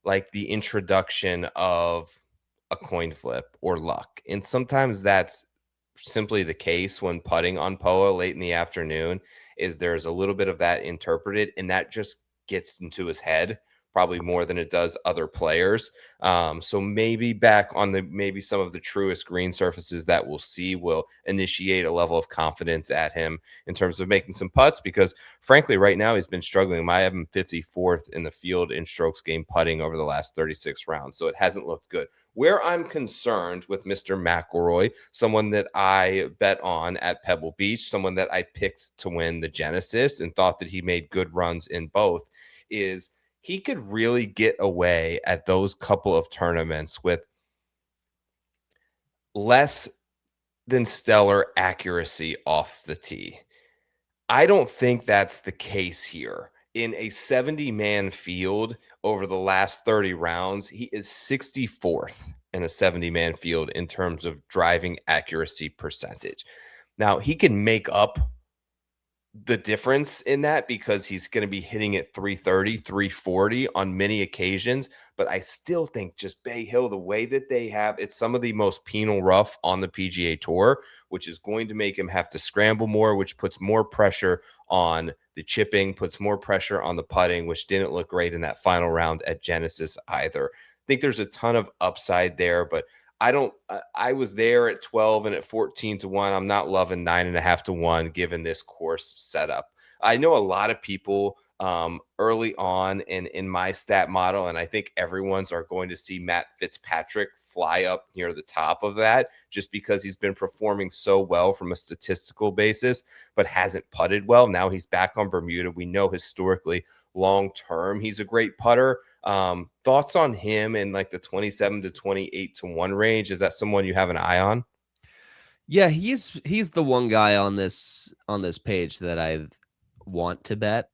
like the introduction of a coin flip or luck. And sometimes that's simply the case when putting on POA late in the afternoon, is there's a little bit of that interpreted, and that just gets into his head probably more than it does other players. So maybe back on maybe some of the truest green surfaces that we'll see will initiate a level of confidence at him in terms of making some putts, because frankly, right now he's been struggling. I have him 54th in the field in strokes gained putting over the last 36 rounds. So it hasn't looked good. Where I'm concerned with Mr. McIlroy, someone that I bet on at Pebble Beach, someone that I picked to win the Genesis and thought that he made good runs in both, is he could really get away at those couple of tournaments with less than stellar accuracy off the tee. I don't think that's the case here. In a 70-man field over the last 30 rounds, he is 64th in a 70-man field in terms of driving accuracy percentage. Now, he can make up the difference in that because he's going to be hitting at 330, 340 on many occasions. But I still think just Bay Hill, the way that they have, it's some of the most penal rough on the PGA Tour, which is going to make him have to scramble more, which puts more pressure on the chipping, puts more pressure on the putting, which didn't look great in that final round at Genesis either. I think there's a ton of upside there, but I was there at 12 and at 14 to 1. I'm not loving 9.5 to 1 given this course setup. I know a lot of people early on in my stat model, and I think everyone's are going to see Matt Fitzpatrick fly up near the top of that just because he's been performing so well from a statistical basis, but hasn't putted well. Now he's back on Bermuda. We know historically long term he's a great putter. Thoughts on him in like the 27 to 28 to 1 range? Is that someone you have an eye on? Yeah, he's the one guy on this page that I want to bet.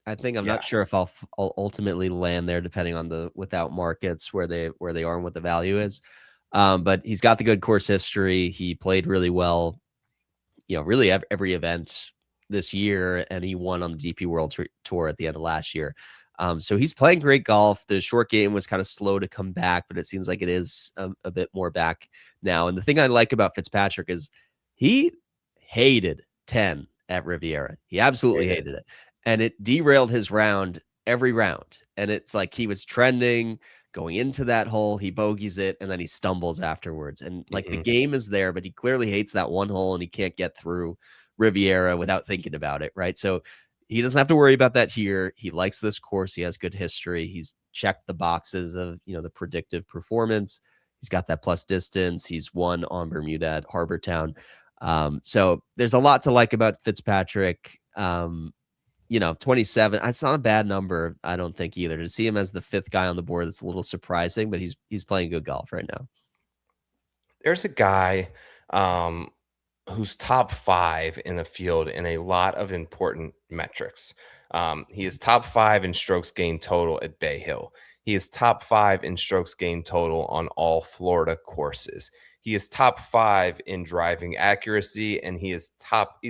I think I'm Yeah. not sure if I'll ultimately land there, depending on the without markets where they are and what the value is. But he's got the good course history. He played really well, really every event this year, and he won on the DP World Tour at the end of last year. So he's playing great golf. The short game was kind of slow to come back, but it seems like it is a bit more back now. And the thing I like about Fitzpatrick is he hated 10 at Riviera. He absolutely hated it. And it derailed his round every round. And it's like he was trending going into that hole. He bogeys it, and then he stumbles afterwards. And like the game is there, but he clearly hates that one hole, and he can't get through Riviera without thinking about it, right? So he doesn't have to worry about that here. He likes this course. He has good history. He's checked the boxes of, the predictive performance. He's got that plus distance. He's won on Bermuda at Harbor Town. So there's a lot to like about Fitzpatrick. 27. It's not a bad number, I don't think either. To see him as the 5th guy on the board, that's a little surprising, but he's playing good golf right now. There's a guy who's top 5 in the field in a lot of important metrics. He is top 5 in strokes gained total at Bay Hill. He is top 5 in strokes gained total on all Florida courses. He is top 5 in driving accuracy, and he's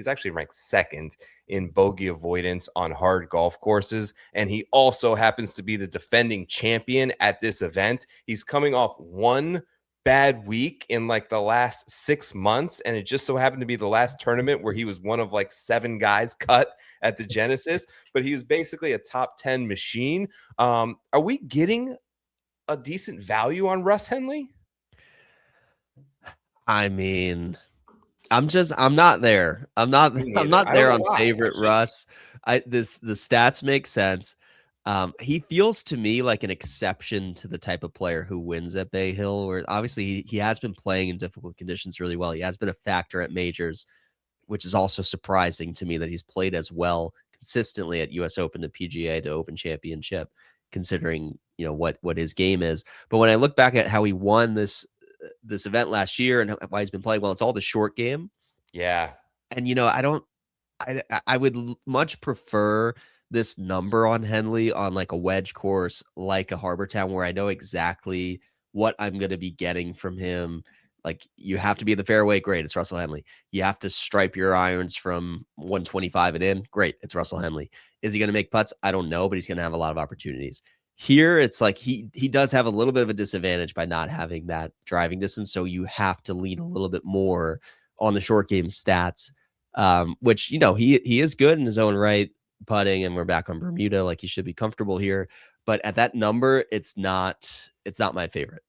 actually ranked 2nd in bogey avoidance on hard golf courses. And he also happens to be the defending champion at this event. He's coming off one bad week in like the last 6 months, and it just so happened to be the last tournament where he was one of like 7 guys cut at the Genesis, but he was basically a top 10 machine. Are we getting a decent value on Russ Henley? I mean, I'm not there. I'm not there on favorite Russ. The stats make sense. He feels to me like an exception to the type of player who wins at Bay Hill, where obviously he has been playing in difficult conditions really well. He has been a factor at majors, which is also surprising to me that he's played as well consistently at US Open to PGA to Open Championship, considering, what his game is. But when I look back at how he won this event last year and why he's been playing well, it's all the short game. Yeah. And, I would much prefer this number on Henley on like a wedge course, like a Harbor Town, where I know exactly what I'm going to be getting from him. Like, you have to be in the fairway. Great. It's Russell Henley. You have to stripe your irons from 125 and in. Great. It's Russell Henley. Is he going to make putts? I don't know, but he's going to have a lot of opportunities. Here, it's like he does have a little bit of a disadvantage by not having that driving distance. So you have to lean a little bit more on the short game stats, which, you know, he is good in his own right, putting, and we're back on Bermuda. Like, he should be comfortable here. But at that number, it's not my favorite.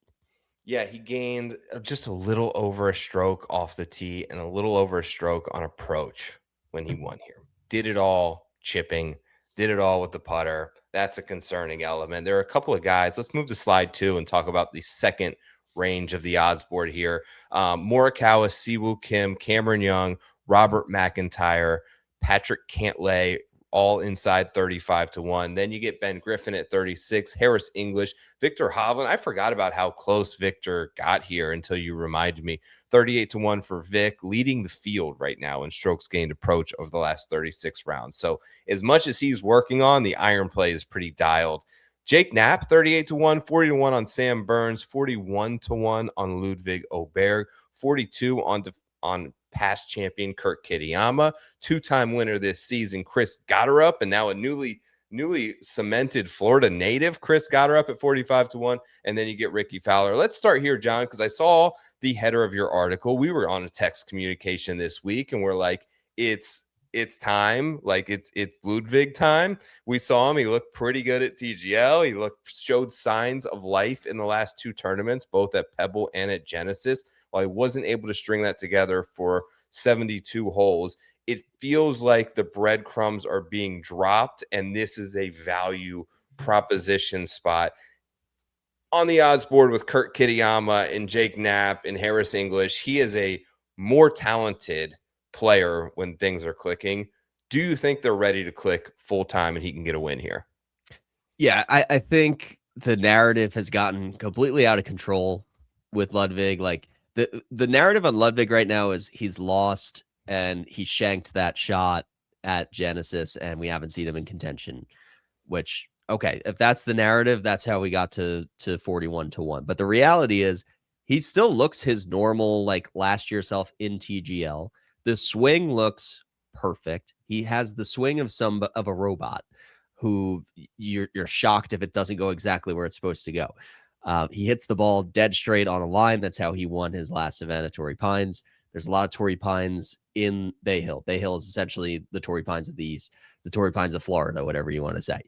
Yeah, he gained just a little over a stroke off the tee and a little over a stroke on approach when he won here. Did it all chipping, did it all with the putter. That's a concerning element. There are a couple of guys. Let's move to slide 2 and talk about the second range of the odds board here. Morikawa, Siwoo Kim, Cameron Young, Robert McIntyre, Patrick Cantlay, all inside 35-1. Then you get Ben Griffin at 36, Harris English, Victor Hovland. I forgot about how close Victor got here until you reminded me. 38-1 for Vic, leading the field right now in strokes gained approach over the last 36 rounds. So as much as he's working on, the iron play is pretty dialed. Jake Knapp, 38-1, 40-1 on Sam Burns, 41-1 on Ludwig Oberg, 42 on past champion Kurt Kitayama, two-time winner this season Chris Gotterup, and now a newly cemented Florida native Chris Gotterup at 45-1, and then you get Ricky Fowler. Let's start here, John, because I saw the header of your article. We were on a text communication this week, and we're like, it's time, like it's Ludwig time. We saw him. He looked pretty good at TGL. He showed signs of life in the last two tournaments, both at Pebble and at Genesis. While he wasn't able to string that together for 72 holes, it feels like the breadcrumbs are being dropped, and this is a value proposition spot. On the odds board with Kurt Kitayama and Jake Knapp and Harris English, he is a more talented player when things are clicking. Do you think they're ready to click full time and he can get a win here? Yeah, I think the narrative has gotten completely out of control with Ludwig. Like, the narrative on Ludwig right now is he's lost and he shanked that shot at Genesis and we haven't seen him in contention, which, okay, if that's the narrative, that's how we got to 41-1. But the reality is he still looks his normal, like, last year self in TGL. The swing looks perfect. He has the swing of a robot who you're shocked if it doesn't go exactly where it's supposed to go. He hits the ball dead straight on a line. That's how he won his last event at Torrey Pines. There's a lot of Torrey Pines in Bay Hill. Bay Hill is essentially the Torrey Pines of the East, the Torrey Pines of Florida, whatever you want to say.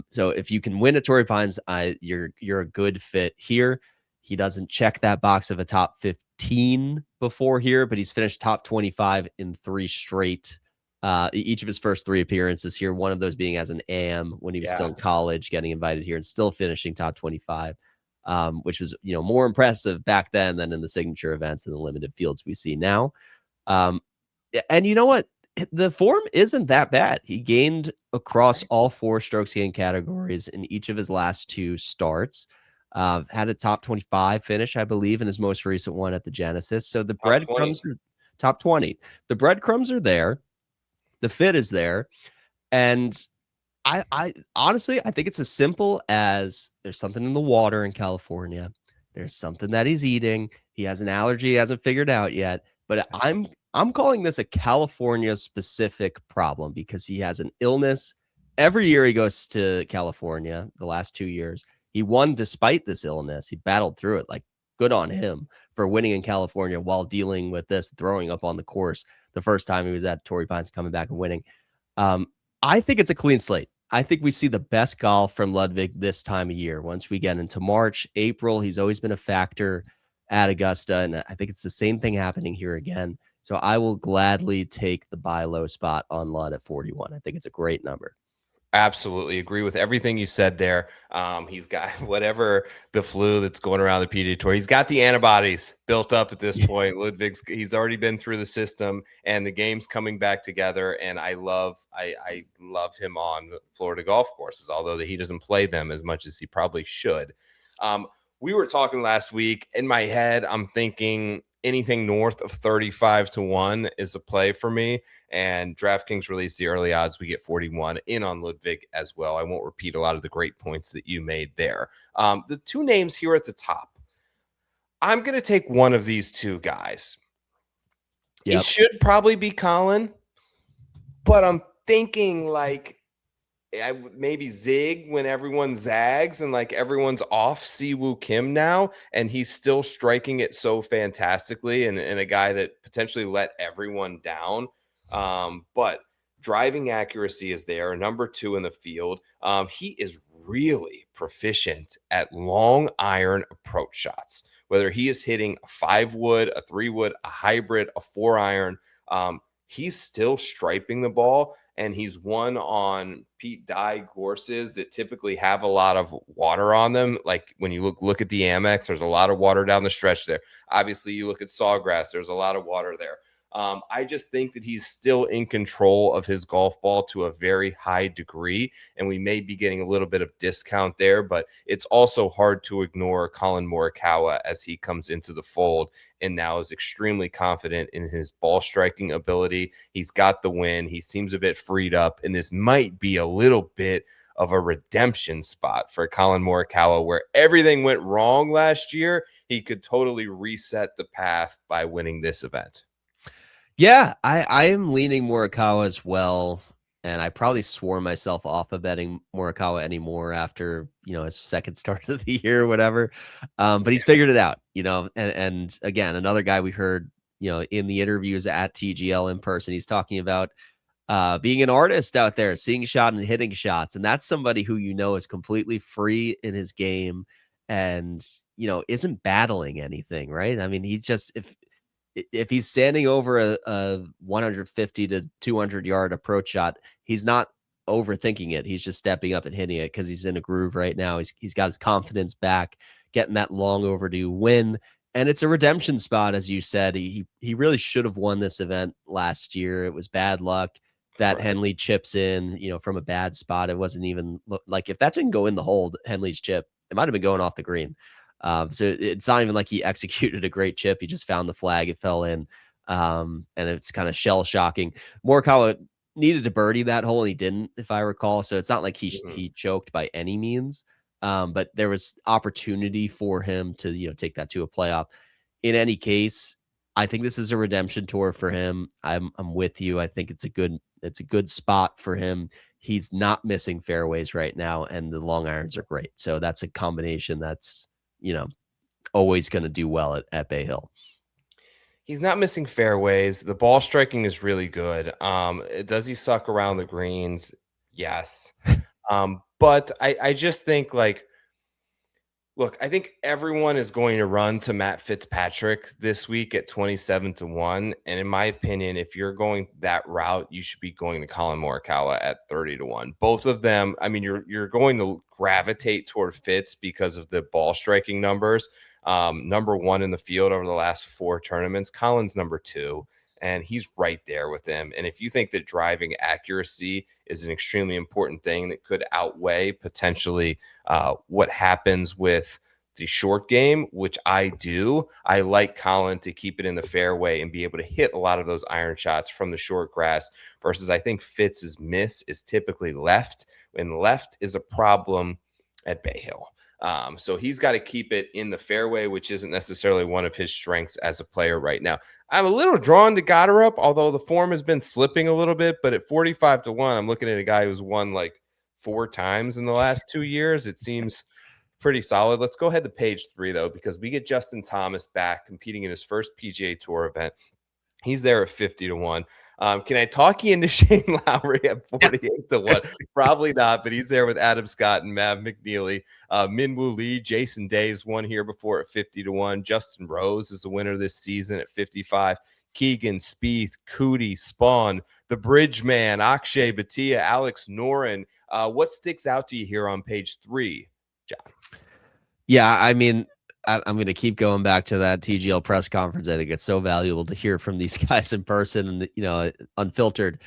So if you can win at Torrey Pines, you're a good fit here. He doesn't check that box of a top 15 before here, but he's finished top 25 in 3 straight. Each of his first 3 appearances here, one of those being as an AM when he was still in college, getting invited here and still finishing top 25, which was, you know, more impressive back then than in the signature events and the limited fields we see now. And you know what? The form isn't that bad. He gained across all 4 strokes gained categories in each of his last 2 starts. Had a top 25 finish, I believe, in his most recent one at the Genesis. So the breadcrumbs are top 20. The breadcrumbs are there. The fit is there. And I honestly, I think it's as simple as there's something in the water in California. There's something that he's eating. He has an allergy he hasn't figured out yet. But I'm calling this a California specific problem because he has an illness. Every year he goes to California, the last 2 years. He won despite this illness. He battled through it. Like, good on him for winning in California while dealing with this, throwing up on the course the first time he was at Torrey Pines, coming back and winning. I think it's a clean slate. I think we see the best golf from Ludwig this time of year. Once we get into March, April, he's always been a factor at Augusta, and I think it's the same thing happening here again. So I will gladly take the buy low spot on Lud at 41. I think it's a great number. Absolutely agree with everything you said there. He's got whatever the flu that's going around the PGA Tour. He's got the antibodies built up at this point. Ludwig's, he's already been through the system, and the game's coming back together. And I love him on Florida golf courses, although he doesn't play them as much as he probably should. We were talking last week. In my head, I'm thinking anything north of 35-1 is a play for me. And DraftKings released the early odds. We get 41 in on Ludwig as well. I won't repeat a lot of the great points that you made there. The 2 names here at the top, I'm going to take one of these two guys. Yep. It should probably be Colin, but I'm thinking like maybe Zig when everyone zags and like everyone's off Siwoo Kim now, and he's still striking it so fantastically, and a guy that potentially let everyone down. But driving accuracy is there, number 2 in the field. He is really proficient at long iron approach shots, whether he is hitting a 5-wood, a 3-wood, a hybrid, a 4-iron. He's still striping the ball, and he's won on Pete Dye courses that typically have a lot of water on them. Like when you look at the Amex, there's a lot of water down the stretch there. Obviously, you look at Sawgrass, there's a lot of water there. I just think that he's still in control of his golf ball to a very high degree, and we may be getting a little bit of discount there, but it's also hard to ignore Colin Morikawa as he comes into the fold and now is extremely confident in his ball striking ability. He's got the win. He seems a bit freed up, and this might be a little bit of a redemption spot for Colin Morikawa, where everything went wrong last year. He could totally reset the path by winning this event. Yeah, I am leaning Morikawa as well, and I probably swore myself off of betting Morikawa anymore after, his second start of the year or whatever. But he's figured it out, and again, another guy we heard, in the interviews at TGL in person, he's talking about being an artist out there, seeing shot and hitting shots. And that's somebody who, is completely free in his game and, isn't battling anything, right? I mean, he's just, if he's standing over a 150 to 200 yard approach shot, he's not overthinking it. He's just stepping up and hitting it because he's in a groove right now. He's got his confidence back, getting that long overdue win. And it's a redemption spot, as you said. He really should have won this event last year. It was bad luck that Henley chips in, from a bad spot. It wasn't even like if that didn't go in the hole, Henley's chip, it might have been going off the green. So it's not even like he executed a great chip. He just found the flag. It fell in. And it's kind of shell shocking. Morikawa needed to birdie that hole, and he didn't, if I recall. So it's not like he choked by any means. But there was opportunity for him to, take that to a playoff. In any case, I think this is a redemption tour for him. I'm with you. I think it's a good spot for him. He's not missing fairways right now, and the long irons are great. So that's a combination that's, always going to do well at Bay Hill. He's not missing fairways. The ball striking is really good. Does he suck around the greens? Yes. But I just think look, I think everyone is going to run to Matt Fitzpatrick this week at 27-1. And in my opinion, if you're going that route, you should be going to Colin Morikawa at 30-1. Both of them, I mean, you're going to gravitate toward Fitz because of the ball striking numbers. Number 1 in the field over the last 4 tournaments. Colin's number 2. And he's right there with him. And if you think that driving accuracy is an extremely important thing that could outweigh potentially what happens with the short game, which I do, I like Colin to keep it in the fairway and be able to hit a lot of those iron shots from the short grass versus I think Fitz's miss is typically left, and left is a problem at Bay Hill. So he's got to keep it in the fairway, which isn't necessarily one of his strengths as a player right now. I'm a little drawn to Goddard, although the form has been slipping a little bit, but at 45-1, I'm looking at a guy who's won like 4 times in the last 2 years. It seems pretty solid. Let's go ahead to page 3 though, because we get Justin Thomas back competing in his first PGA Tour event. He's there at 50-1. Can I talk you into Shane Lowry at 48-1? Probably not, but he's there with Adam Scott and Mav McNeely. Minwoo Lee, Jason Day's won here before at 50-1. Justin Rose is the winner this season at 55. Keegan, Spieth, Cootie, Spawn, the Bridge Man, Akshay Bhatia, Alex Noren. What sticks out to you here on page 3, John? Yeah, I mean, I'm going to keep going back to that TGL press conference. I think it's so valuable to hear from these guys in person and, unfiltered.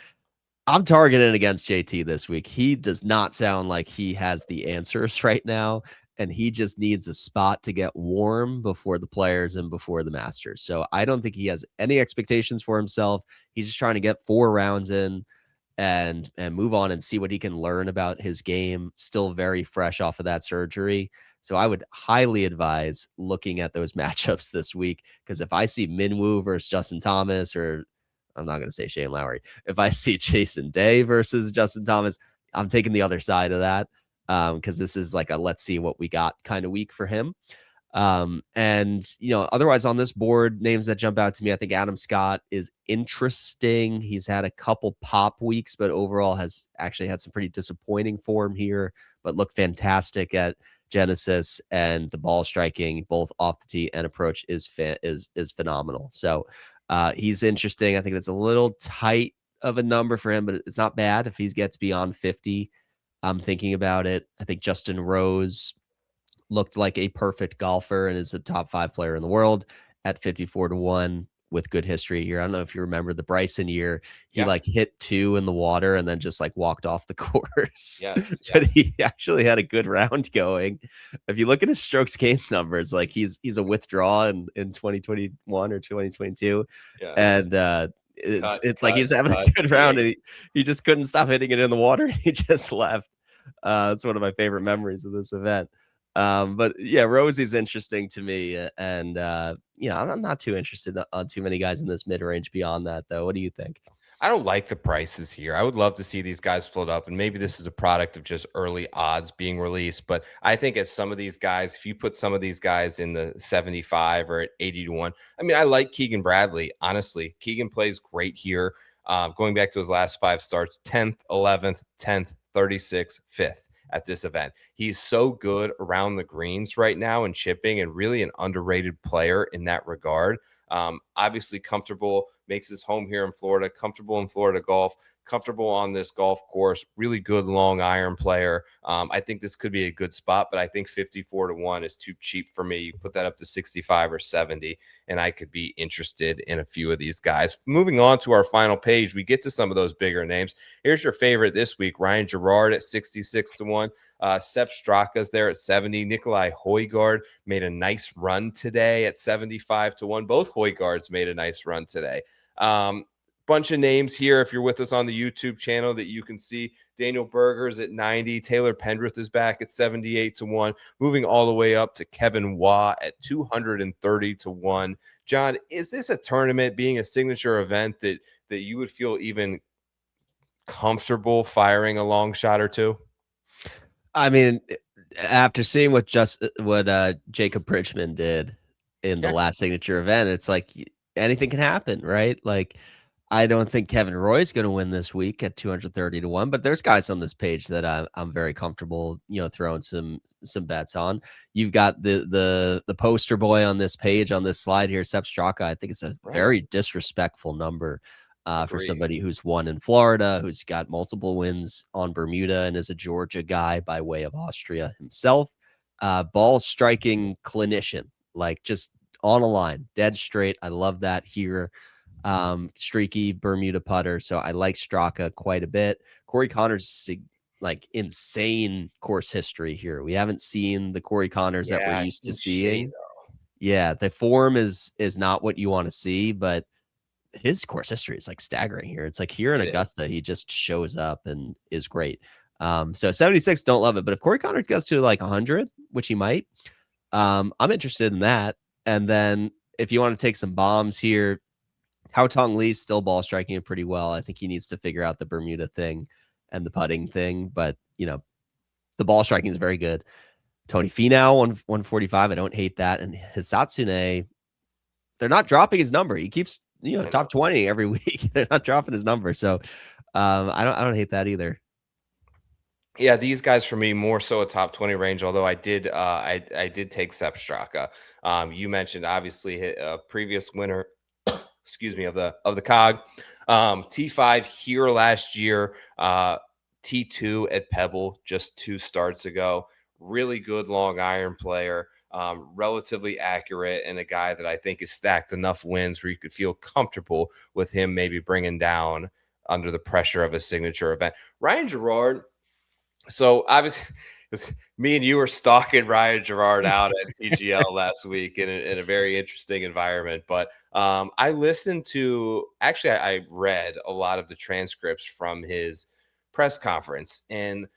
I'm targeting against JT this week. He does not sound like he has the answers right now, and he just needs a spot to get warm before the Players and before the Masters. So I don't think he has any expectations for himself. He's just trying to get 4 rounds in and move on and see what he can learn about his game. Still very fresh off of that surgery. So I would highly advise looking at those matchups this week, because if I see Minwoo versus Justin Thomas, or I'm not going to say Shane Lowry, if I see Jason Day versus Justin Thomas, I'm taking the other side of that, because this is like a let's see what we got kind of week for him. And otherwise on this board, names that jump out to me, I think Adam Scott is interesting. He's had a couple pop weeks, but overall has actually had some pretty disappointing form here, but looked fantastic at Genesis, and the ball striking both off the tee and approach is phenomenal. So he's interesting. I think that's a little tight of a number for him, but it's not bad if he gets beyond 50. I'm thinking about it. I think Justin Rose looked like a perfect golfer and is a top 5 player in the world at 54-1 with good history here. I don't know if you remember the Bryson year. He like hit 2 in the water and then just like walked off the course. But he actually had a good round going. If you look at his strokes gained numbers, like he's a withdraw in 2021 or 2022. And it's like he's having a good round, and he just couldn't stop hitting it in the water. He just left. It's one of my favorite memories of this event. But yeah, Rosie's interesting to me, and I'm not too interested on too many guys in this mid-range beyond that, though. What do you think? I don't like the prices here. I would love to see these guys float up, and maybe this is a product of just early odds being released. But I think as some of these guys, if you put some of these guys in the 75 or at 80-1, I mean, I like Keegan Bradley. Honestly, Keegan plays great here. Going back to his last 5 starts, 10th, 11th, 10th, 36th, 5th. At this event. He's so good around the greens right now and chipping, and really an underrated player in that regard. Obviously comfortable, makes his home here in Florida, comfortable in Florida golf, comfortable on this golf course, really good long iron player. I think this could be a good spot, but I think 54-1 is too cheap for me. You put that up to 65 or 70, and I could be interested in a few of these guys. Moving on to our final page, we get to some of those bigger names. Here's your favorite this week, Ryan Gerard at 66-1. Sepp Straka's there at 70. Nikolai Højgaard made a nice run today at 75-1. Both Højgaards made a nice run today. Bunch of names here if you're with us on the YouTube channel that you can see. Daniel Berger's at 90. Taylor Pendrith is back at 78-1. Moving all the way up to Kevin Waugh at 230-1. John, is this a tournament, being a signature event, that you would feel even comfortable firing a long shot or two? I mean, after seeing what Jacob Bridgman did in the last signature event, it's like anything can happen, right? Like, I don't think Kevin Roy's going to win this week at 230-1, but there's guys on this page that I'm very comfortable, throwing some bets on. You've got the poster boy on this page, on this slide here, Sepp Straka. I think it's a very disrespectful number for somebody who's won in Florida, who's got multiple wins on Bermuda, and is a Georgia guy by way of Austria himself. Ball striking clinician, like just on a line, dead straight. I love that here. Streaky Bermuda putter. So I like Straka quite a bit. Corey Connors, like insane course history here. We haven't seen the Corey Connors that we're used to seeing. Yeah, the form is not what you want to see, but his course history is like staggering here. It's like here in Augusta, he just shows up and is great. So 76, don't love it. But if Corey Connors gets to like 100, which he might, I'm interested in that. And then if you want to take some bombs here, Hao Tong Lee's still ball striking it pretty well. I think he needs to figure out the Bermuda thing and the putting thing. But, the ball striking is very good. Tony Finau, 145. I don't hate that. And Hisatsune, they're not dropping his number. He keeps, top 20 every week. They're not dropping his number. So I don't hate that either. Yeah, these guys for me more so a top 20 range. Although I did take Sepp Straka. You mentioned obviously a previous winner, excuse me, of the Cog, T5 here last year, T2 at Pebble just 2 starts ago. Really good long iron player, relatively accurate, and a guy that I think is stacked enough wins where you could feel comfortable with him maybe bringing down under the pressure of a signature event. Ryan Gerard. So obviously, me and you were stalking Ryan Gerard out at PGL last week in a very interesting environment. But I listened to, actually, I read a lot of the transcripts from his press conference. And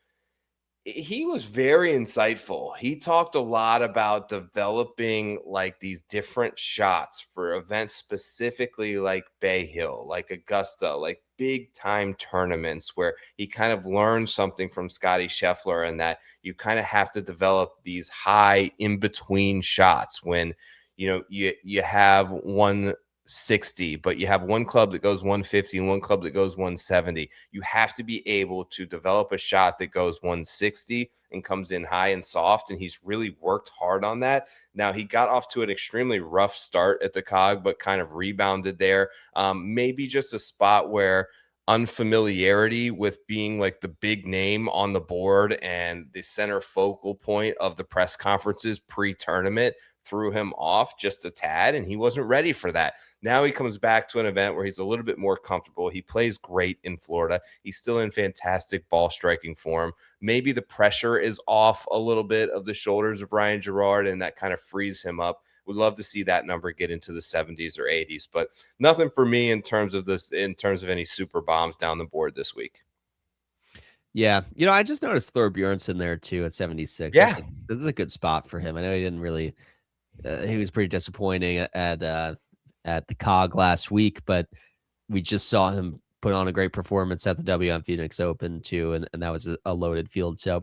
He was very insightful. He talked a lot about developing like these different shots for events specifically like Bay Hill, like Augusta, like big time tournaments where he kind of learned something from Scotty Scheffler, and that you kind of have to develop these high in between shots when you have 160, but you have one club that goes 150 and one club that goes 170. You have to be able to develop a shot that goes 160 and comes in high and soft, and he's really worked hard on that. Now, he got off to an extremely rough start at the Cog, but kind of rebounded there. Maybe just a spot where unfamiliarity with being like the big name on the board and the center focal point of the press conferences pre-tournament threw him off just a tad, and he wasn't ready for that. Now he comes back to an event where he's a little bit more comfortable. He plays great in Florida. He's still in fantastic ball striking form. Maybe the pressure is off a little bit of the shoulders of Ryan Gerard, and that kind of frees him up. Would love to see that number get into the 70s or 80s, but nothing for me in terms of any super bombs down the board this week. Yeah, I just noticed Thor Bjornsson there too at 76. Yeah, This is a good spot for him. I know he didn't really. He was pretty disappointing at the Cog last week, but we just saw him put on a great performance at the WM Phoenix Open too, and that was a loaded field. So,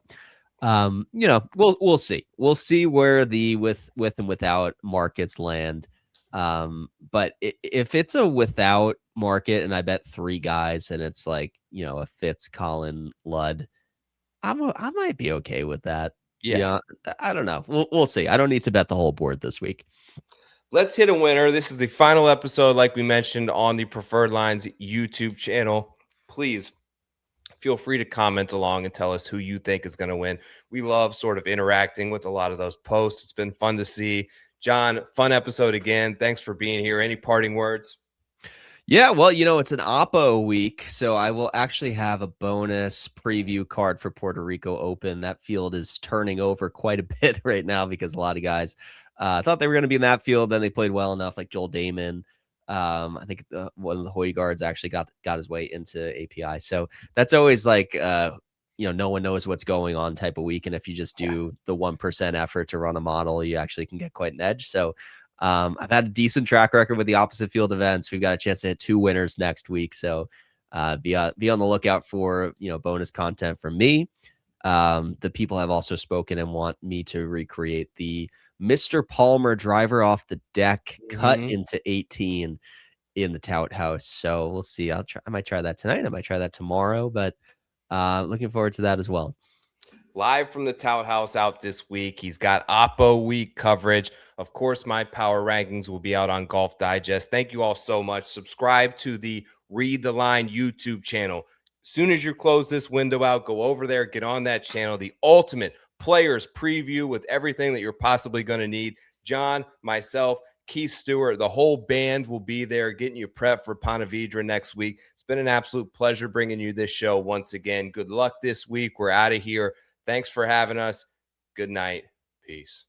we'll see. We'll see where the with and without markets land. But if it's a without market, and I bet 3 guys, and it's like a Fitz, Colin, Ludd, I might be okay with that. Yeah, I don't know. We'll see. I don't need to bet the whole board this week. Let's hit a winner. This is the final episode, like we mentioned, on the Preferred Lines YouTube channel. Please feel free to comment along and tell us who you think is going to win. We love sort of interacting with a lot of those posts. It's been fun to see. John, fun episode again. Thanks for being here. Any parting words? Yeah, well, it's an Oppo week, so I will actually have a bonus preview card for Puerto Rico Open. That field is turning over quite a bit right now because a lot of guys thought they were going to be in that field. Then they played well enough, like Joel Damon. I think one of the Hoy guards actually got his way into API. So that's always like, no one knows what's going on type of week. And if you just do the 1% effort to run a model, you actually can get quite an edge. So I've had a decent track record with the opposite field events. We've got a chance to hit 2 winners next week. So be on the lookout for, bonus content from me. The people have also spoken and want me to recreate the Mr. Palmer driver off the deck cut into 18 in the Tout House. So we'll see. I might try that tonight. I might try that tomorrow, but looking forward to that as well. Live from the Tout House out this week. He's got Oppo week coverage. Of course, my power rankings will be out on Golf Digest. Thank you all so much. Subscribe to the Read the Line YouTube channel. As soon as you close this window out, go over there, get on that channel. The ultimate players preview with everything that you're possibly going to need. John, myself, Keith Stewart, the whole band will be there getting you prepped for Ponte Vedra next week. It's been an absolute pleasure bringing you this show once again. Good luck this week. We're out of here. Thanks for having us. Good night. Peace.